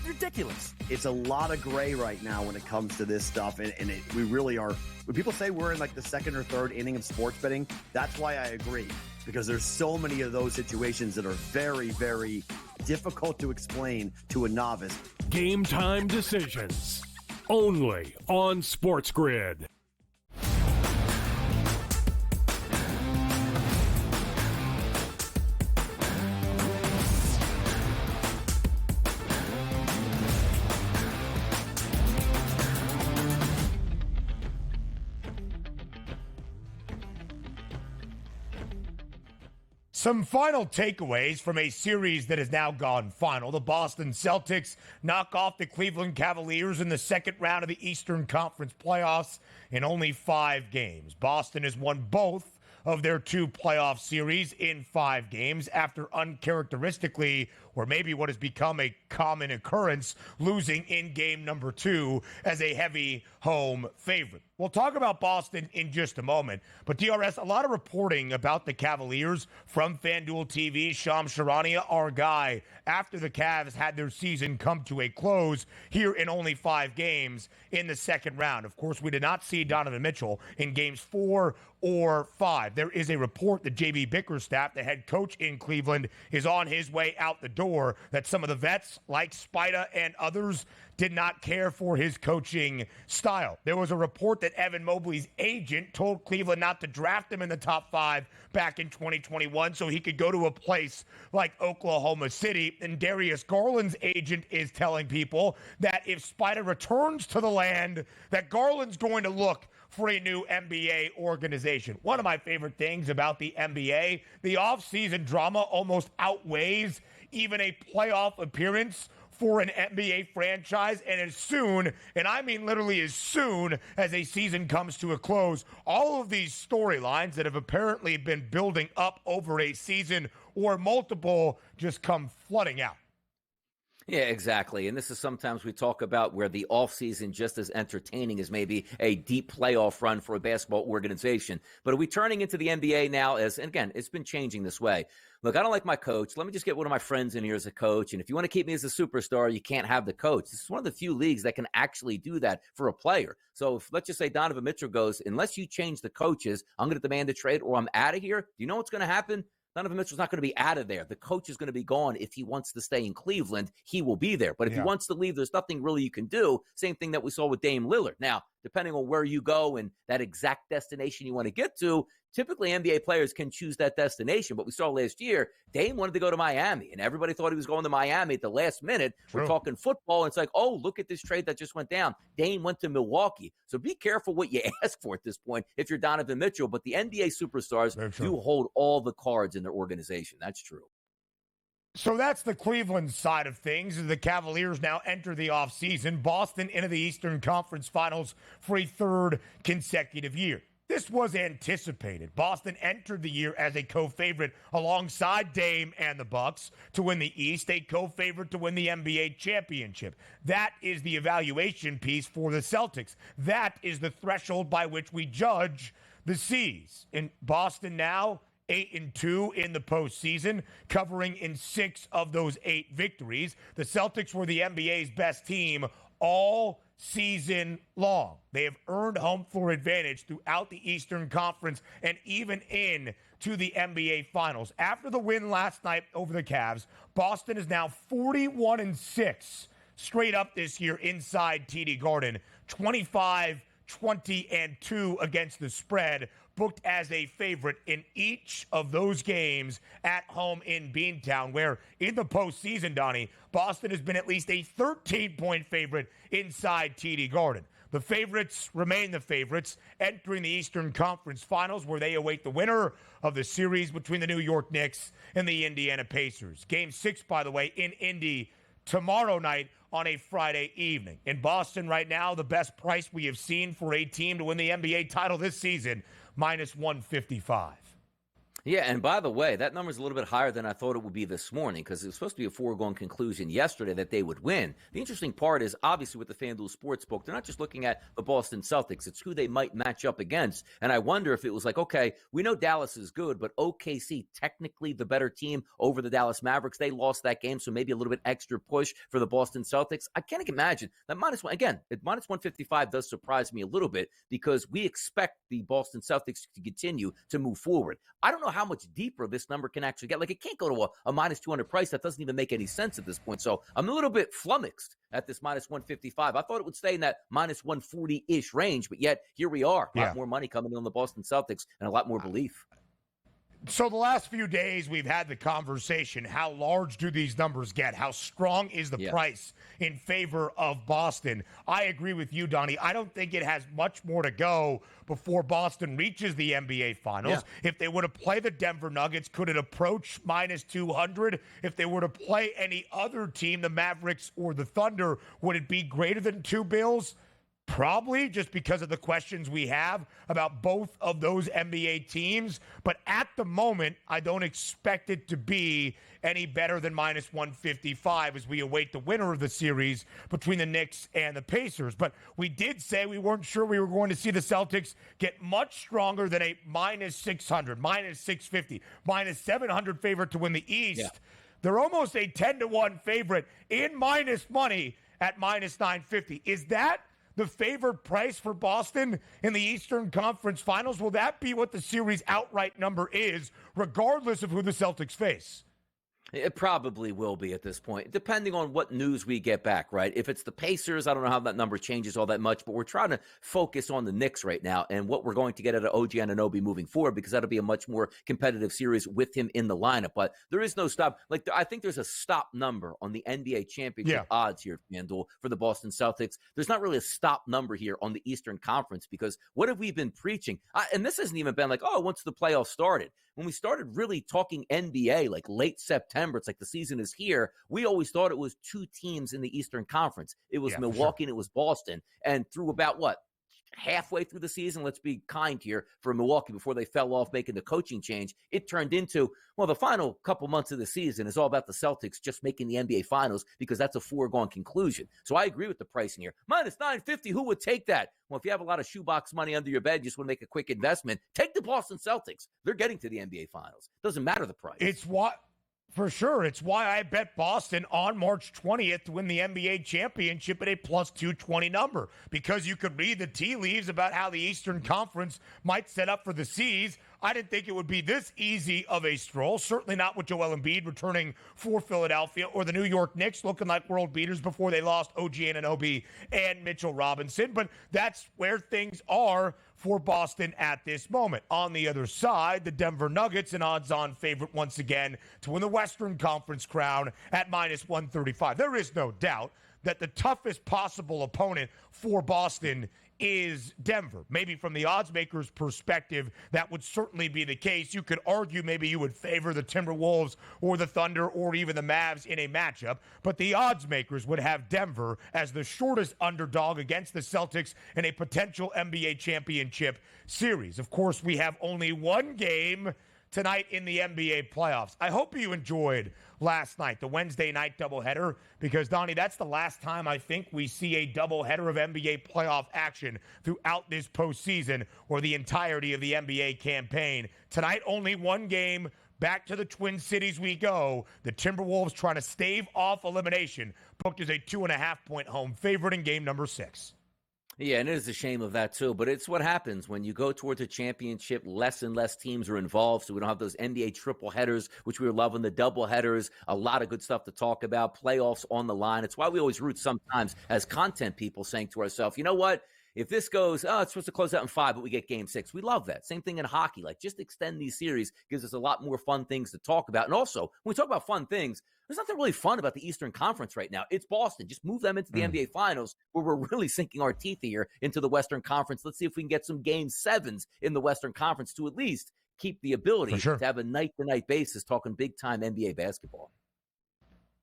H: ridiculous.
I: It's a lot of gray right now when it comes to this stuff, and we really are. When people say we're in like the second or third inning of sports betting, that's why I agree, because there's so many of those situations that are very, very difficult to explain to a novice.
C: Game time decisions, only on SportsGrid.
J: Some final takeaways from a series that has now gone final. The Boston Celtics knock off the Cleveland Cavaliers in the second round of the Eastern Conference playoffs in only 5 games. Boston has won both of their 2 playoff series in 5 games after uncharacteristically, or maybe what has become a common occurrence, losing in game number 2 as a heavy home favorite. We'll talk about Boston in just a moment, but DRS, a lot of reporting about the Cavaliers from FanDuel TV. Shams Charania, our guy, after the Cavs had their season come to a close here in only 5 games in the second round. Of course, we did not see Donovan Mitchell in games 4 or 5. There is a report that JB Bickerstaff, the head coach in Cleveland, is on his way out the door, that some of the vets, like Spida and others, did not care for his coaching style. There was a report that Evan Mobley's agent told Cleveland not to draft him in the top 5 back in 2021 so he could go to a place like Oklahoma City. And Darius Garland's agent is telling people that if Spida returns to the land, that Garland's going to look for a new NBA organization. One of my favorite things about the NBA, the offseason drama almost outweighs even a playoff appearance for an NBA franchise. And as soon, and I mean literally as soon as a season comes to a close, all of these storylines that have apparently been building up over a season or multiple just come flooding out.
L: Yeah, exactly. And this is sometimes we talk about where the offseason just as entertaining as maybe a deep playoff run for a basketball organization. But are we turning into the NBA now as, and again, it's been changing this way. Look, I don't like my coach. Let me just get one of my friends in here as a coach. And if you want to keep me as a superstar, you can't have the coach. This is one of the few leagues that can actually do that for a player. So if, let's just say Donovan Mitchell goes, unless you change the coaches, I'm going to demand a trade or I'm out of here. Do you know what's going to happen? Donovan Mitchell's not going to be out of there. The coach is going to be gone. If he wants to stay in Cleveland, he will be there. But if he wants to leave, there's nothing really you can do. Same thing that we saw with Dame Lillard. Now, depending on where you go and that exact destination you want to get to, typically NBA players can choose that destination. But we saw last year, Dame wanted to go to Miami, and everybody thought he was going to Miami at the last minute. We're talking football, and it's like, oh, look at this trade that just went down. Dame went to Milwaukee. So be careful what you ask for at this point if you're Donovan Mitchell. But the NBA superstars do hold all the cards in their organization. That's true.
J: So that's the Cleveland side of things. The Cavaliers now enter the offseason. Boston into the Eastern Conference Finals for a 3rd consecutive year. This was anticipated. Boston entered the year as a co-favorite alongside Dame and the Bucks to win the East, a co-favorite to win the NBA championship. That is the evaluation piece for the Celtics. That is the threshold by which we judge the C's. In Boston now, 8-2 in the postseason, covering in 6 of those 8 victories. The Celtics were the NBA's best team all season long. They have earned home floor advantage throughout the Eastern Conference and even in to the NBA Finals. After the win last night over the Cavs, Boston is now 41-6 straight up this year inside TD Garden. 25-20-2 against the spread, booked as a favorite in each of those games at home in Beantown, where in the postseason, Donnie, Boston has been at least a 13-point favorite inside TD Garden. The favorites remain the favorites, entering the Eastern Conference Finals, where they await the winner of the series between the New York Knicks and the Indiana Pacers. Game 6, by the way, in Indy tomorrow night on a Friday evening. In Boston right now, the best price we have seen for a team to win the NBA title this season, -155.
L: Yeah, and by the way, that number's a little bit higher than I thought it would be this morning because it was supposed to be a foregone conclusion yesterday that they would win. The interesting part is, obviously, with the FanDuel Sportsbook, they're not just looking at the Boston Celtics. It's who they might match up against. And I wonder if it was like, okay, we know Dallas is good, but OKC, technically the better team over the Dallas Mavericks. They lost that game, so maybe a little bit extra push for the Boston Celtics. I can't imagine that -1. Again, -155 does surprise me a little bit because we expect the Boston Celtics to continue to move forward. I don't know how much deeper this number can actually get. Like, it can't go to a -200 price. That doesn't even make any sense at this point. So I'm a little bit flummoxed at this -155. I thought it would stay in that -140-ish range, but yet here we are. A lot more money coming in on the Boston Celtics and a lot more belief.
J: So the last few days we've had the conversation, how large do these numbers get? How strong is the price in favor of Boston? I agree with you, Donnie. I don't think it has much more to go before Boston reaches the NBA Finals. If they were to play the Denver Nuggets, could it approach -200? If they were to play any other team, the Mavericks or the Thunder, would it be greater than 2 bills? Probably, just because of the questions we have about both of those NBA teams. But at the moment, I don't expect it to be any better than -155 as we await the winner of the series between the Knicks and the Pacers. But we did say we weren't sure we were going to see the Celtics get much stronger than a -600, -650, -700 favorite to win the East. They're almost a 10-1 favorite in minus money at -950. Is that the favored price for Boston in the Eastern Conference Finals? Will that be what the series outright number is, regardless of who the Celtics face?
L: It probably will be at this point, depending on what news we get back, right? If it's the Pacers, I don't know how that number changes all that much, but we're trying to focus on the Knicks right now and what we're going to get out of OG Anunoby moving forward, because that'll be a much more competitive series with him in the lineup. But there is no stop. Like, I think there's a stop number on the NBA championship odds here, FanDuel, for the Boston Celtics. There's not really a stop number here on the Eastern Conference, because what have we been preaching? And this hasn't even been like, oh, once the playoffs started. When we started really talking NBA, like late September, it's like the season is here. We always thought it was 2 teams in the Eastern Conference. It was Milwaukee and it was Boston. And through about halfway through the season, let's be kind here, for Milwaukee before they fell off making the coaching change, it turned into, well, the final couple months of the season is all about the Celtics just making the NBA Finals, because that's a foregone conclusion. So I agree with the pricing here. -950, who would take that? Well, if you have a lot of shoebox money under your bed, you just want to make a quick investment, take the Boston Celtics. They're getting to the NBA Finals. Doesn't matter the price.
J: It's what... For sure. It's why I bet Boston on March 20th to win the NBA championship at a +220 number, because you could read the tea leaves about how the Eastern Conference might set up for the C's. I didn't think it would be this easy of a stroll, certainly not with Joel Embiid returning for Philadelphia, or the New York Knicks looking like world beaters before they lost OG Anunoby and Mitchell Robinson. But that's where things are for Boston at this moment. On the other side, the Denver Nuggets, an odds-on favorite once again to win the Western Conference crown at -135. There is no doubt that the toughest possible opponent for Boston is Denver. Maybe from the odds makers' perspective, that would certainly be the case. You could argue maybe you would favor the Timberwolves or the Thunder or even the Mavs in a matchup, but the odds makers would have Denver as the shortest underdog against the Celtics in a potential NBA championship series. Of course, we have only one game tonight in the NBA playoffs. I hope you enjoyed last night, the Wednesday night doubleheader, because, Donnie, that's the last time I think we see a doubleheader of NBA playoff action throughout this postseason or the entirety of the NBA campaign. Tonight, only one game. Back to the Twin Cities we go. The Timberwolves trying to stave off elimination, booked as a 2.5-point home favorite in game number 6.
L: Yeah, and it is a shame of that, too. But it's what happens when you go towards a championship. Less and less teams are involved, so we don't have those NBA triple headers, which we were loving, the double headers. A lot of good stuff to talk about. Playoffs on the line. It's why we always root sometimes as content people, saying to ourselves, you know what? If this goes, it's supposed to close out in 5, but we get game 6. We love that. Same thing in hockey. Like, just extend these series gives us a lot more fun things to talk about. And also, when we talk about fun things, there's nothing really fun about the Eastern Conference right now. It's Boston. Just move them into the NBA Finals, where we're really sinking our teeth here into the Western Conference. Let's see if we can get some game 7s in the Western Conference to at least keep the ability to have a night-to-night basis talking big-time NBA basketball.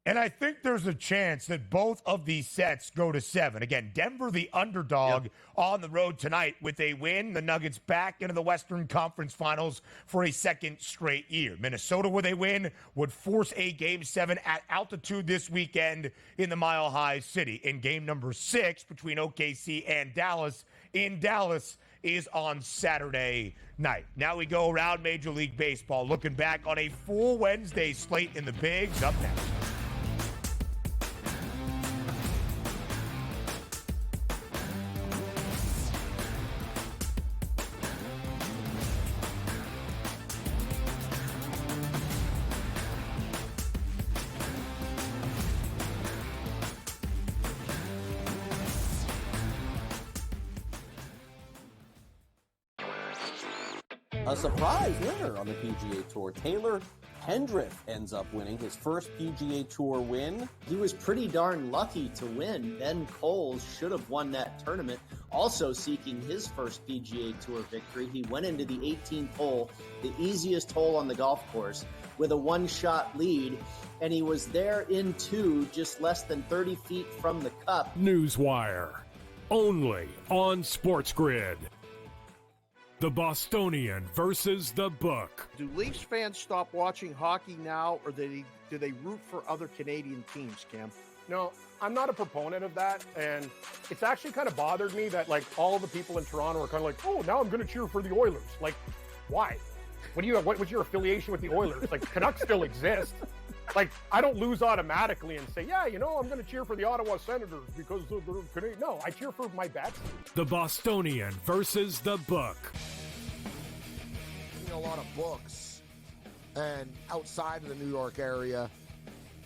J: And I think there's a chance that both of these sets go to 7. Again, Denver, the underdog on the road tonight with a win. The Nuggets back into the Western Conference Finals for a second straight year. Minnesota, with a win, would force a Game 7 at altitude this weekend in the Mile High City. In game number 6 between OKC and Dallas in Dallas is on Saturday night. Now we go around Major League Baseball, looking back on a full Wednesday slate in the bigs. Up next.
A: A surprise winner on the PGA Tour. Taylor Hendrick ends up winning his first PGA Tour win.
B: He was pretty darn lucky to win. Ben Coles should have won that tournament. Also seeking his first PGA Tour victory, he went into the 18th hole, the easiest hole on the golf course, with a one-shot lead, and he was there in 2, just less than 30 feet from the cup.
C: Newswire, only on SportsGrid. The Bostonian versus the Book.
D: Do Leafs fans stop watching hockey now, or do they root for other Canadian teams, Cam?
E: No, I'm not a proponent of that, and it's actually kind of bothered me that, like, all the people in Toronto are kind of like, oh, now I'm going to cheer for the Oilers. Like, why? What was your affiliation with the Oilers? Like, Canucks still exist. Like, I don't lose automatically and say, yeah, you know, I'm going to cheer for the Ottawa Senators because they're Canadian. No, I cheer for my bets.
C: The Bostonian versus the Book.
F: A lot of books, and outside of the New York area,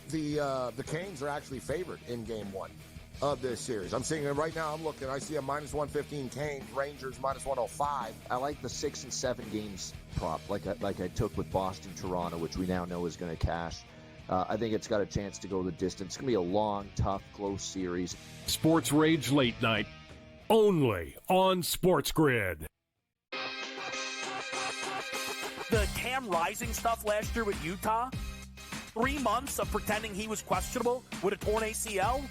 F: the Canes are actually favored in game 1 of this series. I'm seeing it right now. I'm looking. I see a minus 115 Canes, Rangers minus 105.
G: I like the 6 and 7 games prop, like I took with Boston, Toronto, which we now know is going to cash. I think it's got a chance to go the distance. It's going to be a long, tough, close series.
C: Sports Rage Late Night, only on SportsGrid.
H: The Cam Rising stuff last year with Utah, 3 months of pretending he was questionable with a torn ACL,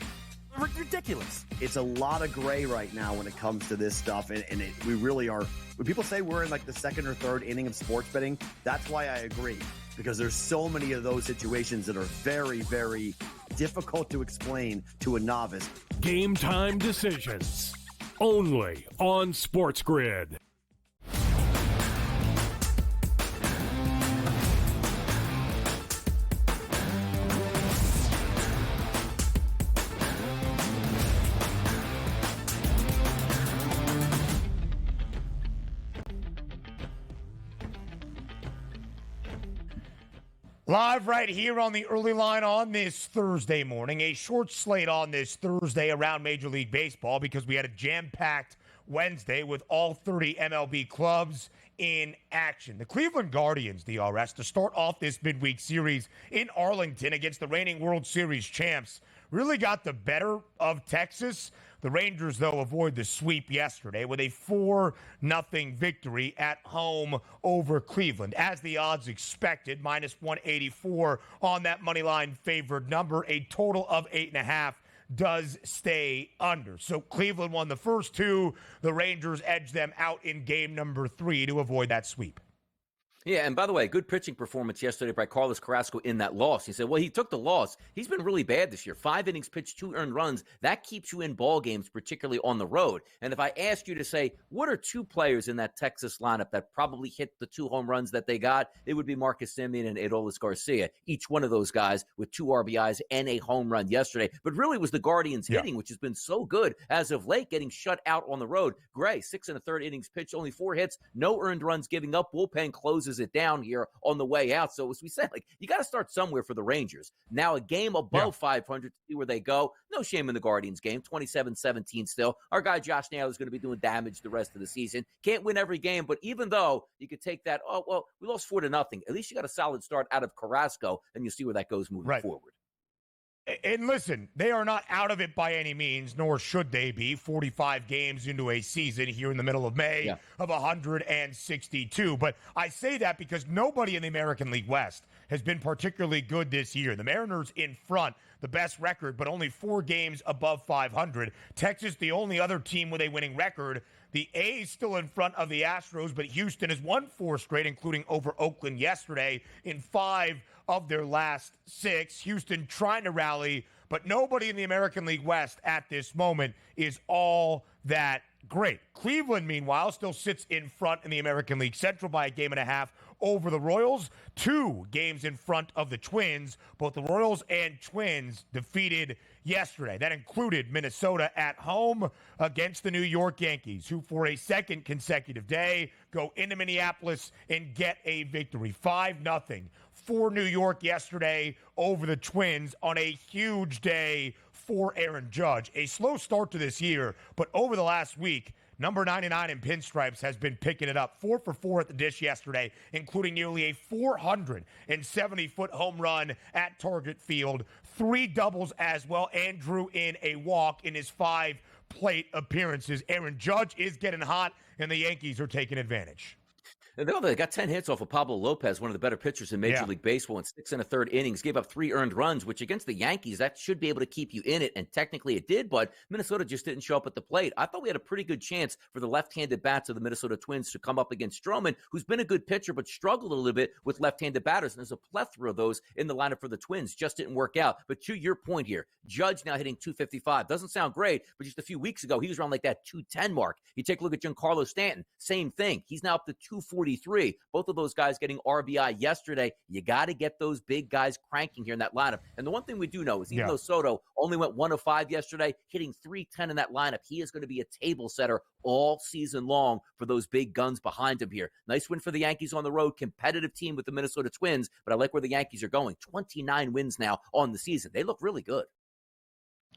H: ridiculous.
I: It's a lot of gray right now when it comes to this stuff, and we really are. When people say we're in like the second or third inning of sports betting, that's why I agree, because there's so many of those situations that are very, very difficult to explain to a novice.
C: Game time decisions, only on SportsGrid.
J: Live right here on the early line on this Thursday morning. A short slate on this Thursday around Major League Baseball because we had a jam-packed Wednesday with all 30 MLB clubs in action. The Cleveland Guardians, DRS, to start off this midweek series in Arlington against the reigning World Series champs, really got the better of Texas. The Rangers, though, avoid the sweep yesterday with a 4-0 victory at home over Cleveland. As the odds expected, minus 184 on that money line favored number. A total of 8.5 does stay under. So Cleveland won the first two. The Rangers edged them out in game number 3 to avoid that sweep.
L: Yeah, and by the way, good pitching performance yesterday by Carlos Carrasco in that loss. He said, well, he took the loss. He's been really bad this year. 5 innings pitched, 2 earned runs. That keeps you in ball games, particularly on the road. And if I asked you to say, what are 2 players in that Texas lineup that probably hit the 2 home runs that they got, it would be Marcus Semien and Adolis Garcia. Each one of those guys with 2 RBIs and a home run yesterday. But really was the Guardians hitting, which has been so good as of late, getting shut out on the road. Gray, 6 1/3 innings pitched, only 4 hits, no earned runs giving up. Bullpen closes it down here on the way out. So as we said, you got to start somewhere for the Rangers. Now a game above 500 to see where they go. No shame in the Guardians game, 27-17 still. Our guy Josh Naylor is going to be doing damage the rest of the season. Can't win every game, but even though you could take that, we lost 4-0. At least you got a solid start out of Carrasco, and you'll see where that goes moving forward.
J: And listen, they are not out of it by any means, nor should they be. 45 games into a season here in the middle of May of 162. But I say that because nobody in the American League West has been particularly good this year. The Mariners in front, the best record, but only 4 games above 500. Texas, the only other team with a winning record. The A's still in front of the Astros, but Houston has won 4 straight, including over Oakland yesterday in 5 of their last 6. Houston trying to rally, but nobody in the American League West at this moment is all that great. Cleveland, meanwhile, still sits in front in the American League Central by a 1.5 games over the Royals. 2 games in front of the Twins. Both the Royals and Twins defeated yesterday. That included Minnesota at home against the New York Yankees, who for a second consecutive day go into Minneapolis and get a victory. 5-0 for New York yesterday over the Twins on a huge day for Aaron Judge. A slow start to this year, but over the last week, number 99 in pinstripes has been picking it up. 4 for 4 at the dish yesterday, including nearly a 470-foot home run at Target Field. 3 doubles as well, and drew in a walk in his 5 plate appearances. Aaron Judge is getting hot, and the Yankees are taking advantage.
L: They got 10 hits off of Pablo Lopez, one of the better pitchers in Major League Baseball, in 6 1/3 innings, gave up 3 earned runs, which against the Yankees, that should be able to keep you in it, and technically it did, but Minnesota just didn't show up at the plate. I thought we had a pretty good chance for the left-handed bats of the Minnesota Twins to come up against Stroman, who's been a good pitcher, but struggled a little bit with left-handed batters, and there's a plethora of those in the lineup for the Twins. Just didn't work out. But to your point here, Judge now hitting 255. Doesn't sound great, but just a few weeks ago, he was around like that 210 mark. You take a look at Giancarlo Stanton, same thing. He's now up to 243. Both of those guys getting RBI yesterday. You got to get those big guys cranking here in that lineup. And the one thing we do know is even though Soto only went 1 of 5 yesterday, hitting 310 in that lineup, he is going to be a table setter all season long for those big guns behind him here. Nice win for the Yankees on the road. Competitive team with the Minnesota Twins, but I like where the Yankees are going. 29 wins now on the season. They look really good.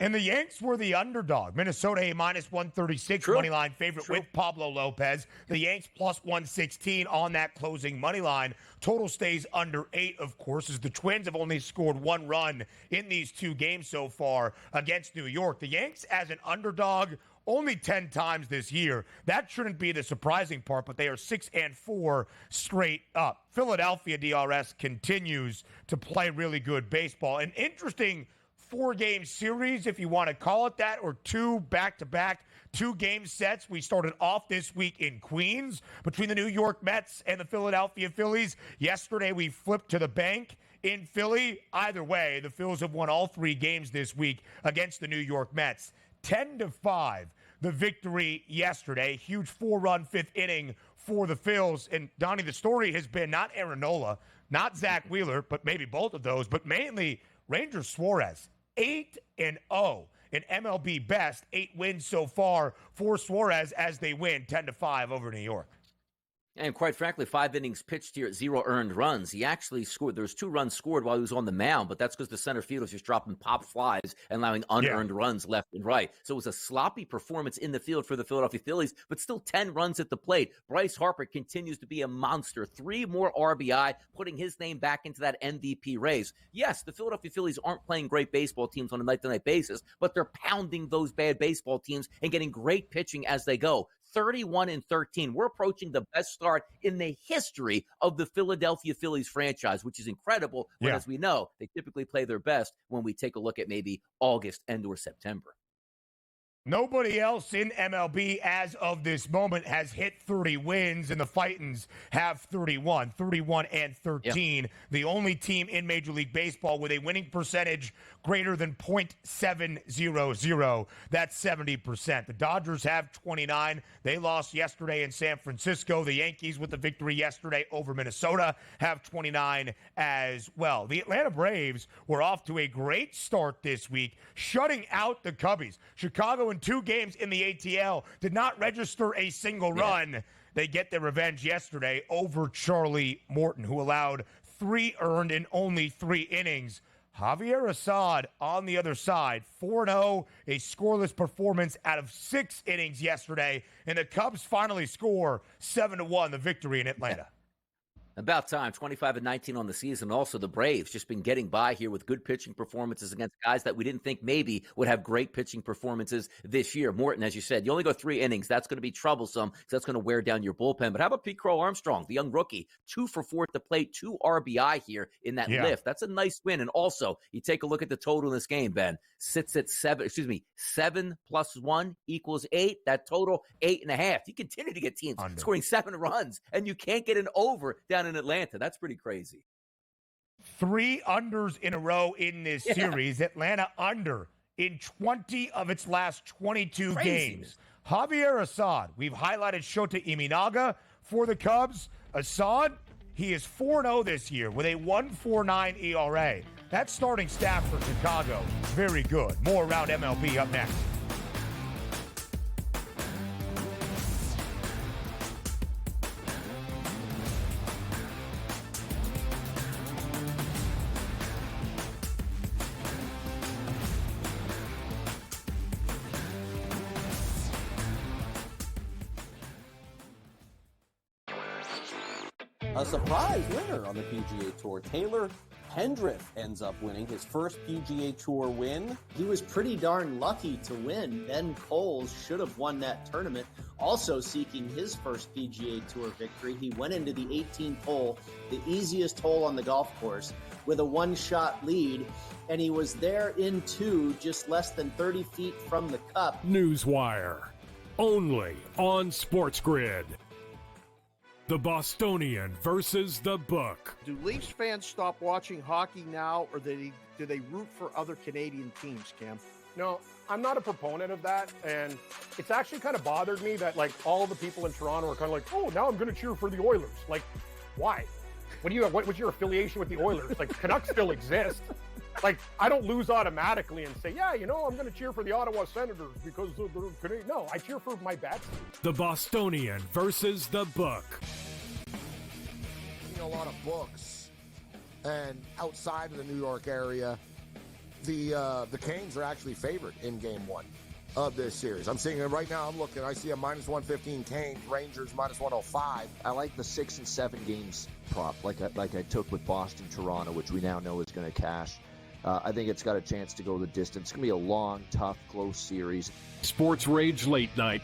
J: And the Yanks were the underdog. Minnesota a minus 136 money line favorite with Pablo Lopez. The Yanks plus 116 on that closing money line. Total stays under 8, of course, as the Twins have only scored 1 run in these 2 games so far against New York. The Yanks as an underdog only 10 times this year. That shouldn't be the surprising part, but they are 6-4 straight up. Philadelphia DRS continues to play really good baseball. An interesting 4-game series, if you want to call it that, or 2 back-to-back 2-game sets. We started off this week in Queens between the New York Mets and the Philadelphia Phillies. Yesterday, we flipped to the bank in Philly. Either way, the Phils have won all 3 games this week against the New York Mets. 10-5, the victory yesterday. Huge 4-run 5th inning for the Phils. And, Donnie, the story has been not Aaron Nola, not Zach Wheeler, but maybe both of those, but mainly Ranger Suarez. 8-0 in MLB best. 8 wins so far for Suarez as they win 10-5 over New York.
L: And quite frankly, 5 innings pitched here at 0 earned runs. He actually scored. There's 2 runs scored while he was on the mound, but that's because the center field was just dropping pop flies and allowing unearned runs left and right. So it was a sloppy performance in the field for the Philadelphia Phillies, but still 10 runs at the plate. Bryce Harper continues to be a monster. 3 more RBI, putting his name back into that MVP race. Yes, the Philadelphia Phillies aren't playing great baseball teams on a night-to-night basis, but they're pounding those bad baseball teams and getting great pitching as they go. 31-13. We're approaching the best start in the history of the Philadelphia Phillies franchise, which is incredible. But as we know, they typically play their best when we take a look at maybe August and or September.
J: Nobody else in MLB as of this moment has hit 30 wins, and the Titans have 31 and 13. Yep. The only team in Major League Baseball with a winning percentage greater than .700. That's 70%. The Dodgers have 29. They lost yesterday in San Francisco. The Yankees, with the victory yesterday over Minnesota, have 29 as well. The Atlanta Braves were off to a great start this week, shutting out the Cubbies. Chicago in 2 games in the ATL did not register a single run. They get their revenge yesterday over Charlie Morton, who allowed 3 earned in only 3 innings. Javier Assad on the other side, 4-0, a scoreless performance out of 6 innings yesterday, and the Cubs finally score 7-1, the victory in Atlanta.
L: About time, 25-19 on the season. Also, the Braves just been getting by here with good pitching performances against guys that we didn't think maybe would have great pitching performances this year. Morton, as you said, you only go 3 innings. That's going to be troublesome because that's going to wear down your bullpen. But how about Pete Crow Armstrong, the young rookie? 2 for 4 at the plate, 2 RBI here in that lift. That's a nice win. And also, you take a look at the total in this game, Ben. Sits at 7 plus 1 equals 8. That total, 8.5. You continue to get teams scoring 7 runs, and you can't get an over down in Atlanta. That's pretty crazy.
J: 3 unders in a row in this series. Atlanta under in 20 of its last 22 games. Javier Assad, we've highlighted Shota Imanaga for the Cubs. Assad, he is 4-0 this year with a 1.49 ERA. That starting staff for Chicago, very good. More around MLB up next.
A: A surprise winner on the PGA Tour. Taylor Hendricks ends up winning his first PGA Tour win.
B: He was pretty darn lucky to win. Ben Coles should have won that tournament. Also seeking his first PGA Tour victory, he went into the 18th hole, the easiest hole on the golf course, with a 1-shot lead, and he was there in 2, just less than 30 feet from the cup.
C: Newswire, only on SportsGrid. The Bostonian versus the Book.
D: Do Leafs fans stop watching hockey now, or do they root for other Canadian teams, Cam?
E: No, I'm not a proponent of that, and it's actually kind of bothered me that, like, all the people in Toronto are kind of like, oh, now I'm going to cheer for the Oilers. Like, why? What was your affiliation with the Oilers? Like, Canucks still exist. Like, I don't lose automatically and say, yeah, you know, I'm going to cheer for the Ottawa Senators because they're Canadian. No, I cheer for my bats.
C: The Bostonian versus the Book.
F: A lot of books, and outside of the New York area, the Canes are actually favored in Game 1 of this series. I'm seeing it right now. I'm looking. I see a -115 Canes, Rangers -105.
G: I like the 6 and 7 games prop, like I took with Boston, Toronto, which we now know is going to cash. I think it's got a chance to go the distance. It's going to be a long, tough, close series.
C: Sports Rage Late Night,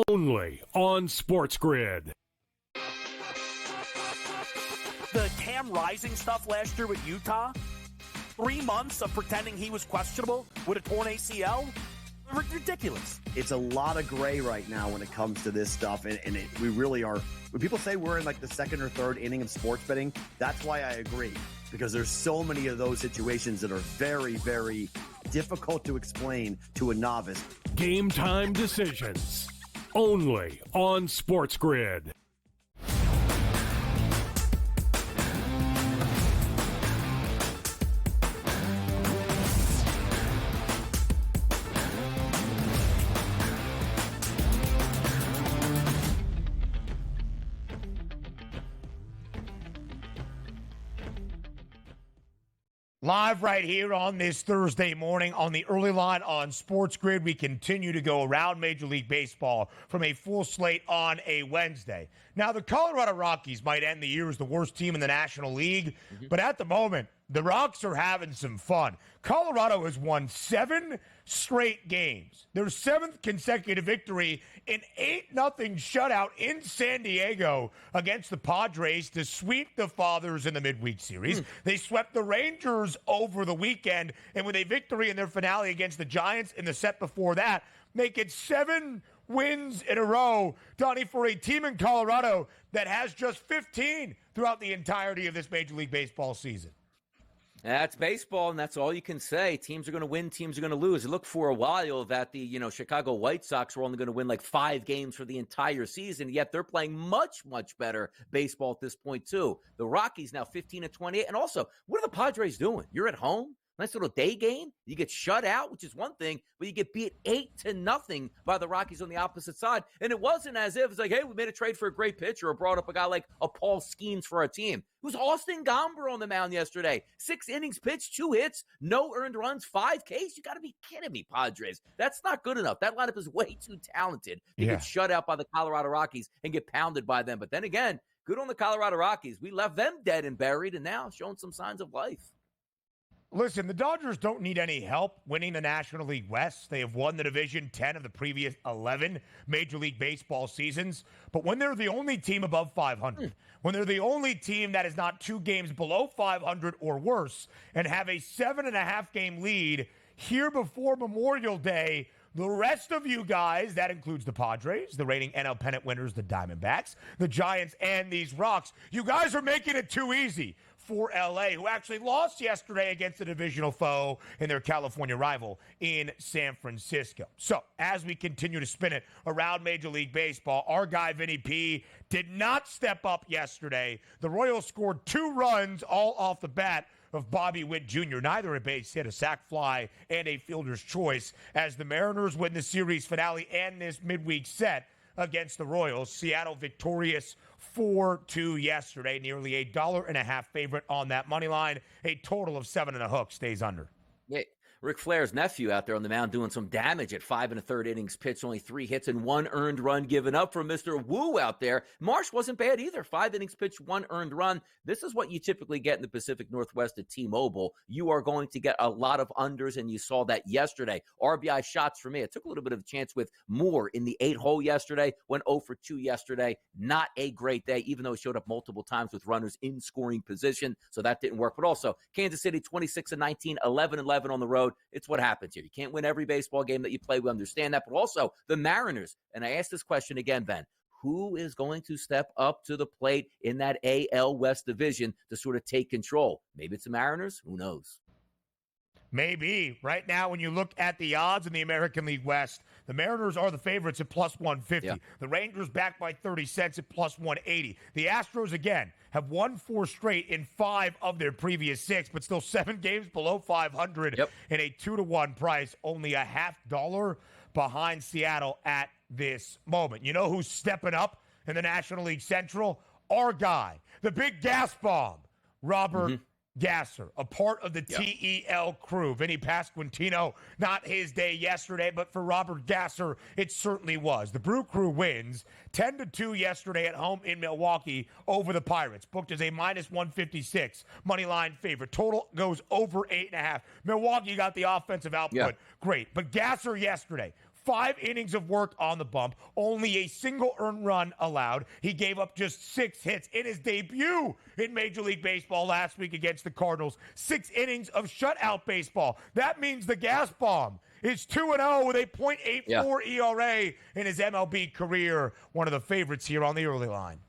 C: only on SportsGrid.
H: The Cam Rising stuff last year with Utah, 3 months of pretending he was questionable with a torn ACL, ridiculous.
I: It's a lot of gray right now when it comes to this stuff, and we really are. When people say we're in like the 2nd or 3rd inning of sports betting, that's why I agree, because there's so many of those situations that are very, very difficult to explain to a novice.
C: Game time decisions, only on SportsGrid.
J: Live right here on this Thursday morning on the early line on Sports Grid. We continue to go around Major League Baseball from a full slate on a Wednesday. Now, the Colorado Rockies might end the year as the worst team in the National League, but at the moment, the Rocks are having some fun. Colorado has won 7 straight games. Their 7th consecutive victory, an 8-0 shutout in San Diego against the Padres to sweep the Fathers in the midweek series. They swept the Rangers over the weekend, and with a victory in their finale against the Giants in the set before that, make it 7 wins in a row, Donnie, for a team in Colorado that has just 15 throughout the entirety of this Major League Baseball season.
L: That's baseball, and that's all you can say. Teams are going to win, teams are going to lose. It looked for a while that the Chicago White Sox were only going to win like 5 games for the entire season, yet they're playing much, much better baseball at this point, too. The Rockies now 15-28, and also, what are the Padres doing? You're at home? Nice little day game. You get shut out, which is one thing, but you get beat 8-0 by the Rockies on the opposite side. And it wasn't as if it's like, hey, we made a trade for a great pitcher or brought up a guy like a Paul Skeens for our team. It was Austin Gomber on the mound yesterday. 6 innings pitched, 2 hits, no earned runs, 5 Ks. You got to be kidding me, Padres. That's not good enough. That lineup is way too talented to get shut out by the Colorado Rockies and get pounded by them. But then again, good on the Colorado Rockies. We left them dead and buried and now showing some signs of life.
J: Listen, the Dodgers don't need any help winning the National League West. They have won the division 10 of the previous 11 Major League Baseball seasons. But when they're the only team above 500, when they're the only team that is not 2 games below 500 or worse, and have a 7.5-game lead here before Memorial Day, the rest of you guys, that includes the Padres, the reigning NL pennant winners, the Diamondbacks, the Giants, and these Rocks, you guys are making it too easy for LA, who actually lost yesterday against a divisional foe in their California rival in San Francisco. So, as we continue to spin it around Major League Baseball, our guy Vinny P did not step up yesterday. The Royals scored 2 runs all off the bat of Bobby Witt Jr., neither a base hit, a sac fly, and a fielder's choice, as the Mariners win the series finale and this midweek set against the Royals. Seattle victorious 4-2 yesterday, nearly $1.50 favorite on that money line. A total of 7.5 stays under.
L: Yeah. Ric Flair's nephew out there on the mound doing some damage at 5 1/3 innings pitched, only 3 hits and 1 earned run given up from Mr. Wu out there. Marsh wasn't bad either. 5 innings pitched, 1 earned run. This is what you typically get in the Pacific Northwest at T-Mobile. You are going to get a lot of unders, and you saw that yesterday. RBI shots for me. It took a little bit of a chance with Moore in the 8-hole yesterday. Went 0 for 2 yesterday. Not a great day, even though he showed up multiple times with runners in scoring position, so that didn't work. But also, Kansas City 26-19, 11-11 on the road. It's what happens here. You can't win every baseball game that you play. We understand that. But also the Mariners. And I asked this question again, Ben. Who is going to step up to the plate in that AL West division to sort of take control? Maybe it's the Mariners. Who knows?
J: Maybe. Right now, when you look at the odds in the American League West, the Mariners are the favorites at plus 150. Yeah. The Rangers back by 30 cents at plus 180. The Astros, again, have won 4 straight in 5 of their previous 6, but still 7 games below 500 and a 2-1 price, only $0.50 behind Seattle at this moment. You know who's stepping up in the National League Central? Our guy, the big gas bomb, Robert Gasser, a part of the TEL crew. Vinny Pasquantino, not his day yesterday, but for Robert Gasser, it certainly was. The Brew Crew wins 10-2 yesterday at home in Milwaukee over the Pirates. Booked as a minus 156 money line favorite. Total goes over 8.5. Milwaukee got the offensive output. Great. But Gasser yesterday, 5 innings of work on the bump, only a single earned run allowed. He gave up just 6 hits in his debut in Major League Baseball last week against the Cardinals. 6 innings of shutout baseball. That means the gas bomb is 2-0 with a .84 ERA in his MLB career. One of the favorites here on the early line.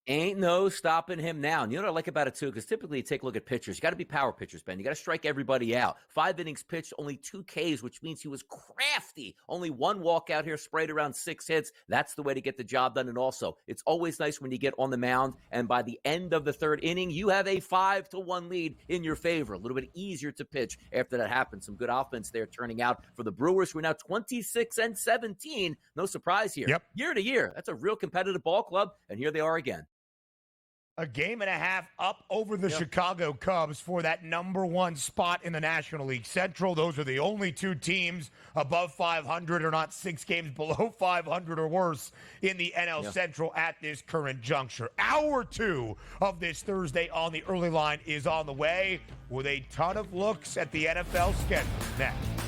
L: Ain't no stopping him now. And you know what I like about it, too? Because typically you take a look at pitchers. You got to be power pitchers, Ben. You got to strike everybody out. 5 innings pitched, only 2 Ks, which means he was crafty. Only 1 walkout here, sprayed around 6 hits. That's the way to get the job done. And also, it's always nice when you get on the mound, and by the end of the 3rd inning, you have a 5-1 lead in your favor. A little bit easier to pitch after that happens. Some good offense there turning out for the Brewers, who are now 26-17. No surprise here. Year to year, that's a real competitive ball club, and here they are again.
J: a game and a half up over the Chicago Cubs for that number one spot in the National League Central. Those are the only two teams above 500 or not 6 games below 500 or worse in the NL Central at this current juncture. Hour 2 of this Thursday on the early line is on the way with a ton of looks at the NFL schedule next.